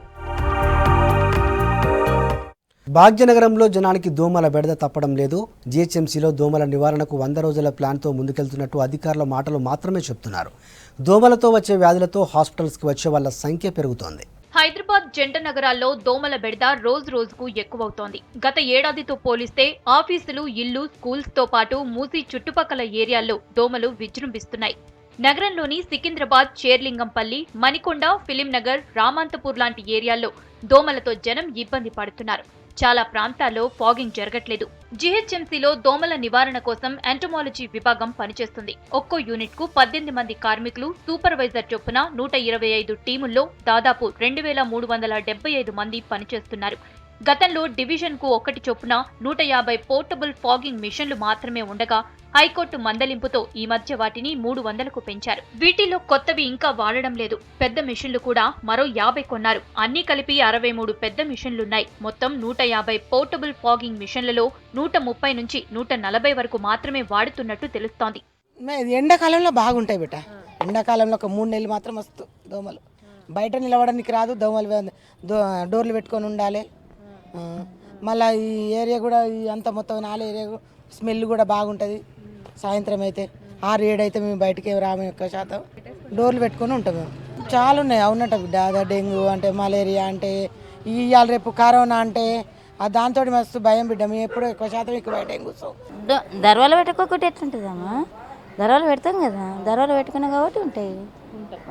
భాగ్యనగరంలో జనానికి దోమల బెడద తప్పడం లేదు. జీహెచ్ఎంసీలో దోమల నివారణకు 100 రోజుల ప్లాన్తో ముందుకెళ్తున్నట్టు అధికారుల మాటలు మాత్రమే చెప్తున్నారు. దోమలతో వచ్చే వ్యాధులతో హాస్పిటల్స్కి వచ్చే వాళ్ళ సంఖ్య పెరుగుతోంది.
హైదరాబాద్ జంట నగరాల్లో దోమల బెడద రోజుకు ఎక్కువవుతోంది. గత ఏడాదితో పోలిస్తే ఆఫీసులు, ఇళ్లు, స్కూల్స్ తో పాటు మూసీ చుట్టుపక్కల ఏరియాల్లో దోమలు విజృంభిస్తున్నాయి. నగరంలోని సికింద్రాబాద్, చేర్లింగంపల్లి, మణికొండ, ఫిలిం నగర్, రామాంతపూర్ లాంటి ఏరియాల్లో దోమలతో జనం ఇబ్బంది పడుతున్నారు. చాలా ప్రాంతాల్లో ఫాగింగ్ జరగట్లేదు. జీహెచ్ఎంసీలో దోమల నివారణ కోసం ఎంటమాలజీ విభాగం పనిచేస్తుంది. ఒక్కో యూనిట్ కు 18 మంది కార్మికులు, సూపర్వైజర్ చొప్పున 125 టీముల్లో దాదాపు 2,375 మంది పనిచేస్తున్నారు. గతంలో డివిజన్ కు 1 చొప్పున 150 పోర్టబుల్ ఫాగింగ్ మిషన్లు మాత్రమే ఉండగా హైకోర్టు మందలింపుతో ఈ మధ్య వాటిని 300కు పెంచారు. వీటిలో కొత్తవి ఇంకా వాడడం లేదు. పెద్ద మిషన్లు కూడా మరో 50 కొన్నారు. అన్ని కలిపి 63 పెద్ద మిషన్లున్నాయి. మొత్తం 150 పోర్టబుల్ ఫాగింగ్ మిషన్లలో 130 నుంచి 140 వరకు మాత్రమే వాడుతున్నట్టు తెలుస్తోంది.
ఎండాకాలంలో బాగుంటాయి బిడ్డ. ఎండాకాలంలో ఒక 3 నెలలు మాత్రం వస్తు దోమలు. బయట నిలవడానికి రాదు. దోమలు డోర్లు పెట్టుకొని ఉండాలి. మళ్ళీ ఈ ఏరియా కూడా అంత మొత్తం 4 ఏరియా స్మెల్ కూడా బాగుంటుంది. సాయంత్రం అయితే 6-7 అయితే మేము బయటకి రాము. ఎక్కువ శాతం డోర్లు పెట్టుకొని ఉంటాం. మేము చాలా ఉన్నాయి. అవునట బిడ్డ. డెంగ్యూ అంటే, మలేరియా అంటే, ఇవాళ రేపు కరోనా అంటే దాంతో మస్తు భయం బిడ్డ. మేము ఎప్పుడు ఎక్కువ శాతం బయట ఏం కూర్చోం.
దర్వాలు పెట్టుకోకుండా ఎట్లుంటుందమ్మా?
ధరలు పెడతాం కదా, ధరలు పెట్టుకున్నాం కాబట్టి ఉంటాయి.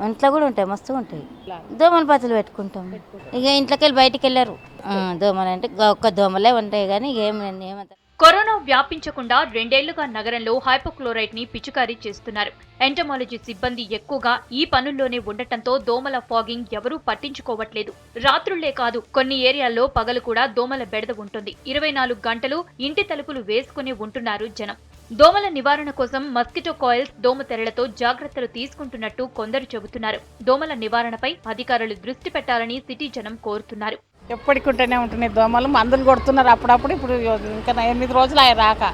ఇంట్లో కూడా ఉంటాయి, మస్తుగా ఉంటాయి. దోమల పచ్చలు పెట్టుకుంటాం. ఇక ఇంట్లోకి వెళ్ళి బయటికి వెళ్ళారు. దోమలు అంటే ఒక్క దోమలే ఉంటాయి కానీ ఏమంత.
కరోనా వ్యాపించకుండా 2 ఏళ్లుగా నగరంలో హైపోక్లోరైట్ ని పిచికారీ చేస్తున్నారు. ఎంటమాలజీ సిబ్బంది ఎక్కువగా ఈ పనుల్లోనే ఉండటంతో దోమల ఫాగింగ్ ఎవరూ పట్టించుకోవట్లేదు. రాత్రుళ్లే కాదు, కొన్ని ఏరియాల్లో పగలు కూడా దోమల బెడద ఉంటుంది. 24 గంటలు ఇంటి తలుపులు వేసుకుని ఉంటున్నారు జనం. దోమల నివారణ కోసం మస్కిటో కాయిల్స్, దోమతెరలతో జాగ్రత్తలు తీసుకుంటున్నట్టు కొందరు చెబుతున్నారు. దోమల నివారణపై అధికారులు దృష్టి పెట్టాలని సిటీ జనం కోరుతున్నారు.
ఎప్పటికుంటూనే ఉంటున్నాయి దోమలు. మందులు కొడుతున్నారు అప్పుడప్పుడు. ఇప్పుడు ఇంకా 8 రోజులు అవి రాక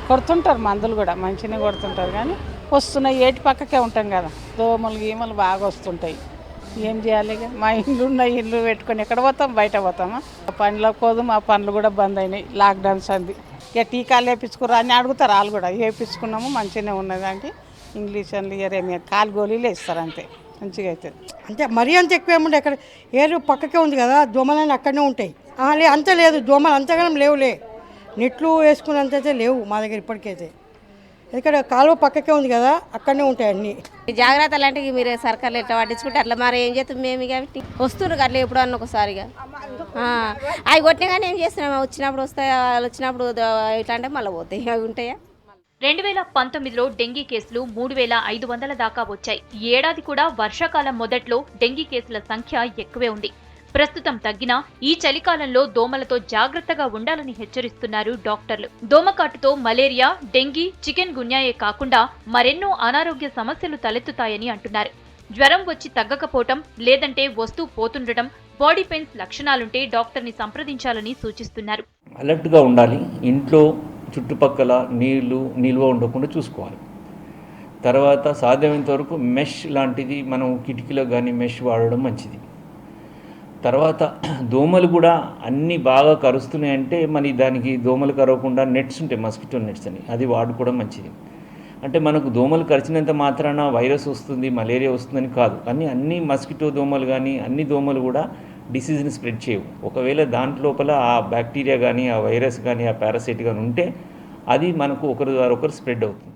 కొడుతుంటారు మందులు కూడా, మంచిగా కొడుతుంటారు. కానీ వస్తున్నాయి, ఏటి పక్కకే ఉంటాం కదా, దోమలు గీమలు బాగా వస్తుంటాయి. ఏం చేయాలి? మా ఇల్లు పెట్టుకొని ఎక్కడ పోతాం? బయట పోతామా? పనుల కోదు మా పనులు కూడా బంద్ అయినాయి. లాక్డౌన్స్ అంది. ఇక టీకాలు వేయించుకురా అని అడుగుతారు. వాళ్ళు కూడా వేయించుకున్నాము, మంచిగానే ఉన్నది అంటే ఇంగ్లీష్ అని ఏమి కాలు గోళీలు వేస్తారు అంతే, మంచిగా అవుతుంది.
అంటే మరీ అంత ఎక్కువ ఏముండే, అక్కడ ఏరు పక్కకే ఉంది కదా, దోమలని అక్కడనే ఉంటాయి. అంత లేదు, దోమలు అంతగానం లేవులే, నెట్లు వేసుకున్నంతైతే లేవు మా దగ్గర ఇప్పటికైతే. ఇక్కడ కాలువ పక్కకే ఉంది కదా, అక్కడనే ఉంటాయి అన్నీ.
జాగ్రత్తలు అంటే మీరు సర్కార్లు ఎట్లా పట్టించుకుంటే అట్లా మరి ఏం చేస్తాం మేము. కాబట్టి వస్తున్నారు అట్లా ఎప్పుడు అన్న ఒకసారిగా అవి కొట్టినా కానీ ఏం చేస్తున్నాం, వచ్చినప్పుడు వస్తాయి, వచ్చినప్పుడు ఇట్లా అంటే మళ్ళీ పోతాయి. అవి ఉంటాయా?
2019లో డెంగీ కేసులు 3500 దాకా వచ్చాయి. ఈ ఏడాది కూడా వర్షాకాలం మొదట్లో డెంగీ కేసుల సంఖ్య ఎక్కువే ఉంది. ప్రస్తుతం తగ్గినా ఈ చలికాలంలో దోమలతో జాగ్రత్తగా ఉండాలని హెచ్చరిస్తున్నారు డాక్టర్లు. దోమకాటుతో మలేరియా, డెంగీ, చికెన్ గున్యాయే కాకుండా మరెన్నో అనారోగ్య సమస్యలు తలెత్తుతాయని అంటున్నారు. జ్వరం వచ్చి తగ్గకపోవటం, లేదంటే వస్తూ పోతుండటం, బాడీ పెయిన్స్ లక్షణాలుంటే డాక్టర్ని సంప్రదించాలని సూచిస్తున్నారు.
అలర్ట్గా ఉండాలి. ఇంట్లో చుట్టుపక్కల నీళ్లు నిల్వ ఉండకుండా చూసుకోవాలి. తర్వాత సాధ్యమైనంత వరకు మెష్ లాంటిది మనం కిటికీలో కానీ మెష్ వాడడం మంచిది. తర్వాత దోమలు కూడా అన్నీ బాగా కరుస్తున్నాయంటే మరి దానికి దోమలు కరవకుండా నెట్స్ ఉంటాయి, మస్కిటో నెట్స్ అని, అది వాడుకోవడం మంచిది. అంటే మనకు దోమలు కరిచినంత మాత్రాన వైరస్ వస్తుంది, మలేరియా వస్తుందని కాదు. కానీ అన్ని మస్కిటో దోమలు కానీ అన్ని దోమలు కూడా డిసీజ్ని స్ప్రెడ్ చేయవు. ఒకవేళ దాంట్లోపల ఆ బ్యాక్టీరియా కానీ ఆ వైరస్ కానీ ఆ పారాసైట్ కానీ ఉంటే అది మనకు ఒకరి ద్వారా ఒకరు స్ప్రెడ్ అవుతుంది.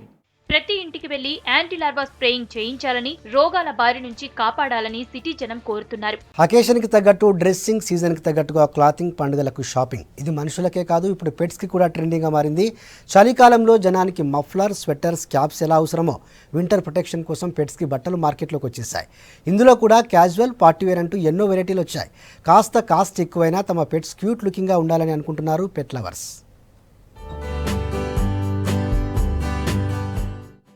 ప్రతి ఇంటికి వెళ్లి యాంటీ లార్వా స్ప్రేయింగ్ చేయించాలని, రోగాల బారి నుంచి కాపాడాలని సిటీ జనం కోరుతున్నారు.
అకేషన్కి తగ్గట్టు డ్రెస్సింగ్, సీజన్కి తగ్గట్టుగా క్లాతింగ్, పండుగలకు షాపింగ్, ఇది మనుషులకే కాదు ఇప్పుడు పెట్స్కి కూడా ట్రెండింగ్గా మారింది. చలికాలంలో జనానికి మఫ్లర్, స్వెటర్స్, క్యాప్స్ ఎలా అవసరమో వింటర్ ప్రొటెక్షన్ కోసం పెట్స్కి బట్టలు మార్కెట్లోకి వచ్చేసాయి. ఇందులో కూడా క్యాజువల్, పార్టీవేర్ అంటూ ఎన్నో వెరైటీలు వచ్చాయి. కాస్ట్ ఎక్కువైనా తమ పెట్స్ క్యూట్ లుకింగ్గా ఉండాలని అనుకుంటున్నారు పెట్ లవర్స్.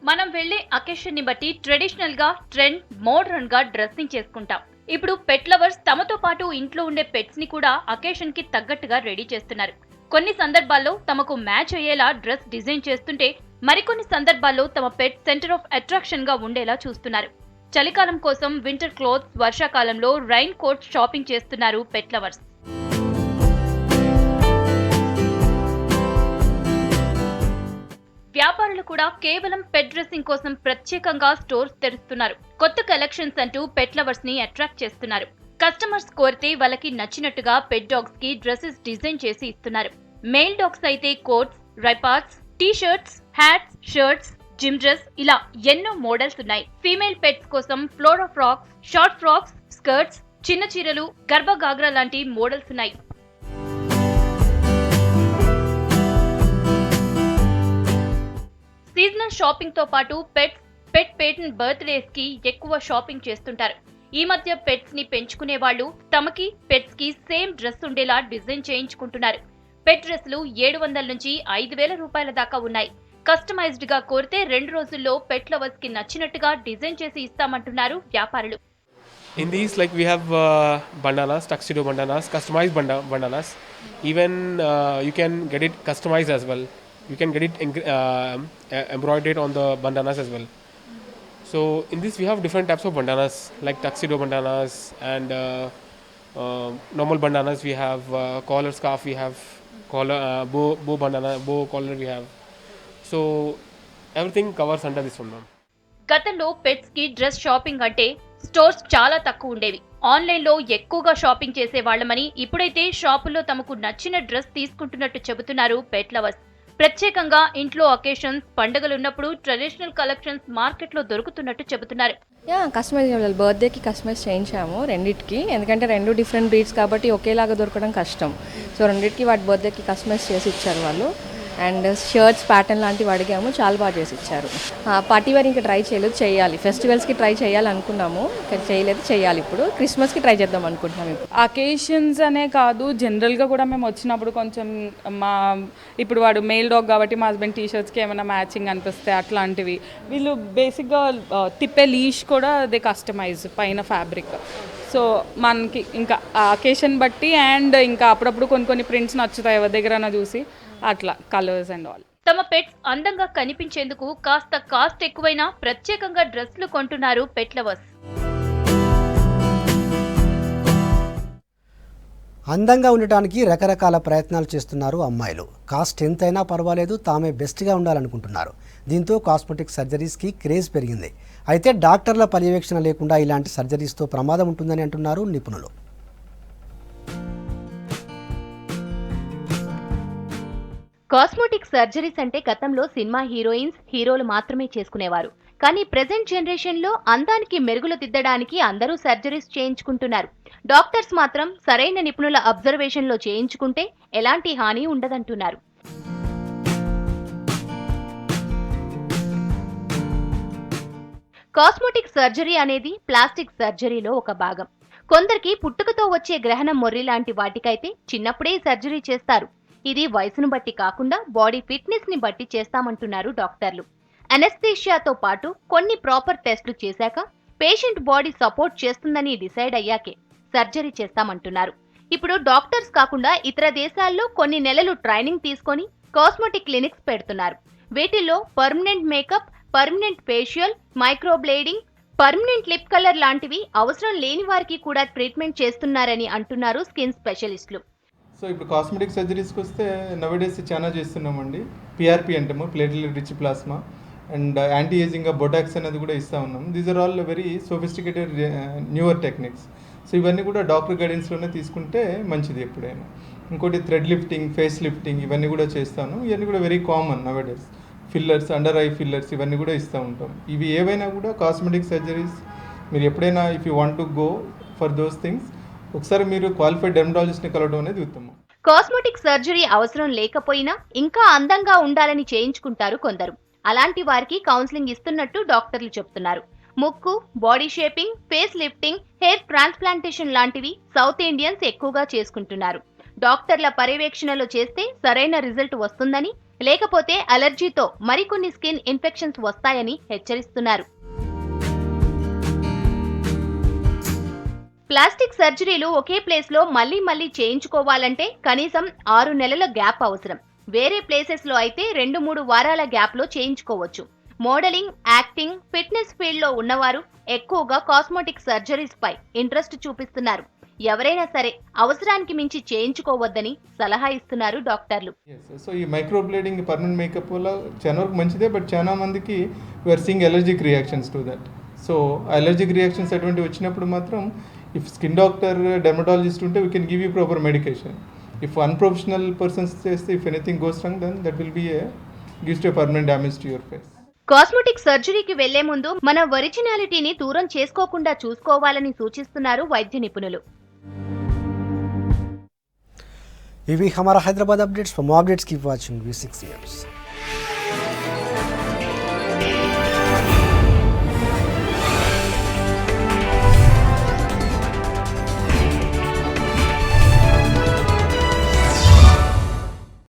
మనం వెళ్లే అకేషన్ ని బట్టి ట్రెడిషనల్ గా, ట్రెండ్, మోడర్న్ గా డ్రెస్సింగ్ చేసుకుంటాం. ఇప్పుడు పెట్ లవర్స్ తమతో పాటు ఇంట్లో ఉండే పెట్స్ ని కూడా అకేషన్ కి తగ్గట్టుగా రెడీ చేస్తున్నారు. కొన్ని సందర్భాల్లో తమకు మ్యాచ్ అయ్యేలా డ్రెస్ డిజైన్ చేస్తుంటే, మరికొన్ని సందర్భాల్లో తమ పెట్ సెంటర్ ఆఫ్ అట్రాక్షన్ గా ఉండేలా చూస్తున్నారు. చలికాలం కోసం వింటర్ క్లోత్స్, వర్షాకాలంలో రైన్ కోట్ షాపింగ్ చేస్తున్నారు పెట్ లవర్స్. వ్యాపారులు కూడా కేవలం పెట్ డ్రెస్సింగ్ కోసం ప్రత్యేకంగా స్టోర్స్ తెరుస్తున్నారు. కొత్త కలెక్షన్స్ అంటూ పెట్ లవర్స్ ని అట్రాక్ట్ చేస్తున్నారు. కస్టమర్స్ కోరితే వాళ్ళకి నచ్చినట్టుగా పెట్ డాగ్స్ కి డ్రెస్సెస్ డిజైన్ చేసి ఇస్తున్నారు. మేల్ డాగ్స్ అయితే కోట్స్, రైపార్ట్స్, T shirts, hats, shirts, gym dress, ఇలా ఎన్నో మోడల్స్ ఉన్నాయి. ఫీమేల్ పెట్స్ కోసం floral frocks, short frocks, skirts, చిన్న చీరలు, గర్భ గాగ్రా లాంటి మోడల్స్ ఉన్నాయి. సీజనల్ షాపింగ్ తో పాటు పెట్ పేటెంట్ బర్త్డేస్ కి ఎక్కువ షాపింగ్ చేస్తుంటారు. ఈ మధ్య పెట్స్ ని పెంచుకునే వాళ్ళు తమకి, పెట్స్ కి సేమ్ డ్రెస్ ఉండేలా డిజైన్ చేయించుకుంటున్నారు. పెట్ డ్రెస్లు 700 నుంచి 5000 రూపాయల దాకా ఉన్నాయి. కస్టమైజ్డ్ గా కోరితే 2 రోజుల్లో పెట్ లవర్స్ కి నచ్చినట్టుగా డిజైన్ చేసి ఇస్తామంటున్నారు వ్యాపారులు.
In these, like we have bandanas, tuxedo bandanas, customized bandanas. Even you can get it customized as well. You can get it embroidered on the bandanas as well. So in this we have different types of bandanas, like tuxedo bandanas and normal bandanas. We have collar scarf, we have collar bow bandana, bow collar we have. So everything covers under this one, ma'am.
గతంలో pets కి dress shopping అంటే stores చాలా తక్కువ ఉండేవి. Online లో ఎక్కువగా shopping చేసే వాళ్ళమని, ఇప్పుడైతే షాపుల్లో తమకు నచ్చిన డ్రెస్ తీసుకుంటున్నట్టు చెబుతున్నారు పెట్ లవర్స్.
ప్రత్యేకంగా ఇంట్లో అకేషన్స్, పండుగలున్నప్పుడు ట్రెడిషనల్ కలెక్షన్స్ మార్కెట్లో దొరుకుతున్నట్టు చెబుతున్నారు.
కస్టమైజ్ బర్త్డేకి కస్టమైజ్ చేయించాము రెండింటికి, ఎందుకంటే రెండు డిఫరెంట్ బ్రీడ్స్ కాబట్టి ఒకేలాగా దొరకడం కష్టం. సో రెండింటికి వాటి బర్త్డేకి కస్టమైజ్ చేసి ఇచ్చారు వాళ్ళు. అండ్ షర్ట్స్ ప్యాటర్న్ లాంటివి అడిగాము, చాలా బాగా చేసి ఇచ్చారు. పార్టీ వేర్ ఇంకా ట్రై చేయలేదు, చేయాలి. ఫెస్టివల్స్కి ట్రై చేయాలనుకున్నాము, చేయలేదు, చేయాలి. ఇప్పుడు క్రిస్మస్కి ట్రై చేద్దాం అనుకుంటున్నాం. ఇప్పుడు
అకేషన్స్ అనే కాదు, జనరల్గా కూడా మేము వచ్చినప్పుడు కొంచెం ఇప్పుడు వాడు మెయిల్ డాగ్ కాబట్టి మా హస్బెండ్ టీషర్ట్స్కి ఏమైనా మ్యాచింగ్ అనిపిస్తే అట్లాంటివి. వీళ్ళు బేసిక్గా తిప్పే లీష్ కూడా అదే కస్టమైజ్ పైన ఫ్యాబ్రిక్. సో మనకి ఇంకా అకేషన్ బట్టి అండ్ ఇంకా అప్పుడప్పుడు కొన్ని ప్రింట్స్ నచ్చుతాయి ఎవరి దగ్గర చూసి, అట్లా కలర్స్ అండ్ ఆల్.
తమ పెట్స్ అందంగా కనిపించేందుకు కాస్త కాస్ట్ ఎక్కువైనా ప్రత్యేకంగా డ్రెస్లు కొంటున్నారు పెట్ లవర్స్.
అందంగా ఉండటానికి రకరకాల ప్రయత్నాలు చేస్తున్నారు అమ్మాయిలు. కాస్ట్ ఎంతైనా పర్వాలేదు, తామే బెస్ట్గా ఉండాలనుకుంటున్నారు. దీంతో కాస్మెటిక్ సర్జరీస్కి క్రేజ్ పెరిగింది. అయితే డాక్టర్ల పర్యవేక్షణ లేకుండా ఇలాంటి సర్జరీస్తో ప్రమాదం ఉంటుందని అంటున్నారు నిపుణులు.
కాస్మెటిక్ సర్జరీస్ అంటే గతంలో సినిమా హీరోయిన్స్, హీరోలు మాత్రమే చేసుకునేవారు. కానీ ప్రెజెంట్ జనరేషన్లో అందానికి మెరుగులు దిద్దడానికి అందరూ సర్జరీస్ చేయించుకుంటున్నారు. డాక్టర్స్ మాత్రం సరైన నిపుణుల అబ్జర్వేషన్లో చేయించుకుంటే ఎలాంటి హాని ఉండదంటున్నారు. కాస్మెటిక్ సర్జరీ అనేది ప్లాస్టిక్ సర్జరీలో ఒక భాగం. కొందరికి పుట్టుకతో వచ్చే గ్రహణం, మొర్రి లాంటి వాటికైతే చిన్నప్పుడే సర్జరీ చేస్తారు. ఇది వయసును బట్టి కాకుండా బాడీ ఫిట్నెస్ ని బట్టి చేస్తామంటున్నారు డాక్టర్లు. అనెస్థీషియాతో పాటు కొన్ని ప్రాపర్ టెస్టులు చేశాక పేషెంట్ బాడీ సపోర్ట్ చేస్తుందని డిసైడ్ అయ్యాకే సర్జరీ చేస్తామంటున్నారు. ఇప్పుడు డాక్టర్స్ కాకుండా ఇతర దేశాల్లో కొన్ని నెలలు ట్రైనింగ్ తీసుకొని కాస్మెటిక్ క్లినిక్స్ పెడుతున్నారు. వీటిల్లో permanent makeup, permanent facial, microblading, permanent lip colour లాంటివి అవసరం లేని వారికి కూడా ట్రీట్మెంట్ చేస్తున్నారని అంటున్నారు స్కిన్ స్పెషలిస్టులు.
సో ఇప్పుడు కాస్మెటిక్ సర్జరీస్కి వస్తే నవేడేస్ చాలా చేస్తున్నామండి. పిఆర్పి అంటాము, platelet rich plasma, and anti aging botox అనేది కూడా ఇస్తూ ఉన్నాం. These are all very sophisticated newer techniques. So ఇవన్నీ కూడా డాక్టర్ గైడెన్స్లోనే తీసుకుంటే మంచిది ఎప్పుడైనా. ఇంకోటి థ్రెడ్ లిఫ్టింగ్, ఫేస్ లిఫ్టింగ్ ఇవన్నీ కూడా చేస్తాను. ఇవన్నీ కూడా very common nowadays. Fillers, under eye fillers ఇవన్నీ కూడా ఇస్తూ ఉంటాం. ఇవి ఏవైనా కూడా కాస్మెటిక్ సర్జరీస్ మీరు ఎప్పుడైనా if you want to go for those things ఒకసారి మీరు క్వాలిఫైడ్ డెర్మటాలజిస్ట్ని కలవడం అనేది ఉత్తమం.
కాస్మెటిక్ సర్జరీ అవసరం లేకపోయినా ఇంకా అందంగా ఉండాలని చేయించుకుంటారు కొందరు. అలాంటి వారికి కౌన్సిలింగ్ ఇస్తున్నట్టు డాక్టర్లు చెప్తున్నారు. ముక్కు, body shaping, face lifting, hair transplantation లాంటివి సౌత్ ఇండియన్స్ ఎక్కువగా చేసుకుంటున్నారు. డాక్టర్ల పర్యవేక్షణలో చేస్తే సరైన రిజల్ట్ వస్తుందని, లేకపోతే అలర్జీతో మరికొన్ని స్కిన్ ఇన్ఫెక్షన్స్ వస్తాయని హెచ్చరిస్తున్నారు. ప్లాస్టిక్ సర్జరీలు ఒకే ప్లేస్ లో మళ్లీ చేయించుకోవాలంటే కనీసం 6 నెలల గ్యాప్ అవసరం. వేరే ప్లేసెస్ లో అయితే 2-3 వారాల గ్యాప్ లో చేయించుకోవచ్చు. మోడలింగ్, యాక్టింగ్, ఫిట్నెస్ ఫీల్డ్ లో ఉన్నవారు ఎక్కువగా కాస్మెటిక్ సర్జరీస్ పై ఇంట్రెస్ట్ చూపిస్తున్నారు. ఎవరైనా సరే అవసరానికి మించి చేయించుకోవద్దని సలహా ఇస్తున్నారు డాక్టర్లు.
సో ఈ మైక్రోబ్లేడింగ్, పర్మనెంట్ మేకప్ వల్ల చాలా వరకు మంచిదే, బట్ చాలా మందికి we are seeing allergic reactions to that. So allergic reactions అటువంటివి వచ్చినప్పుడు మాత్రం if skin doctor, dermatologist unte we can give you proper medication. If unprofessional persons say if anything goes wrong, then that will be gives you a permanent damage to your face.
Cosmetic సర్జరీకి వెళ్లే ముందు మన ఒరిజినాలిటీని దూరం చేసుకోకుండా చూసుకోవాలని సూచిస్తున్నారు వైద్య నిపుణులు.
ఇవి హమారా Hyderabad updates. For more updates keep watching V6 News.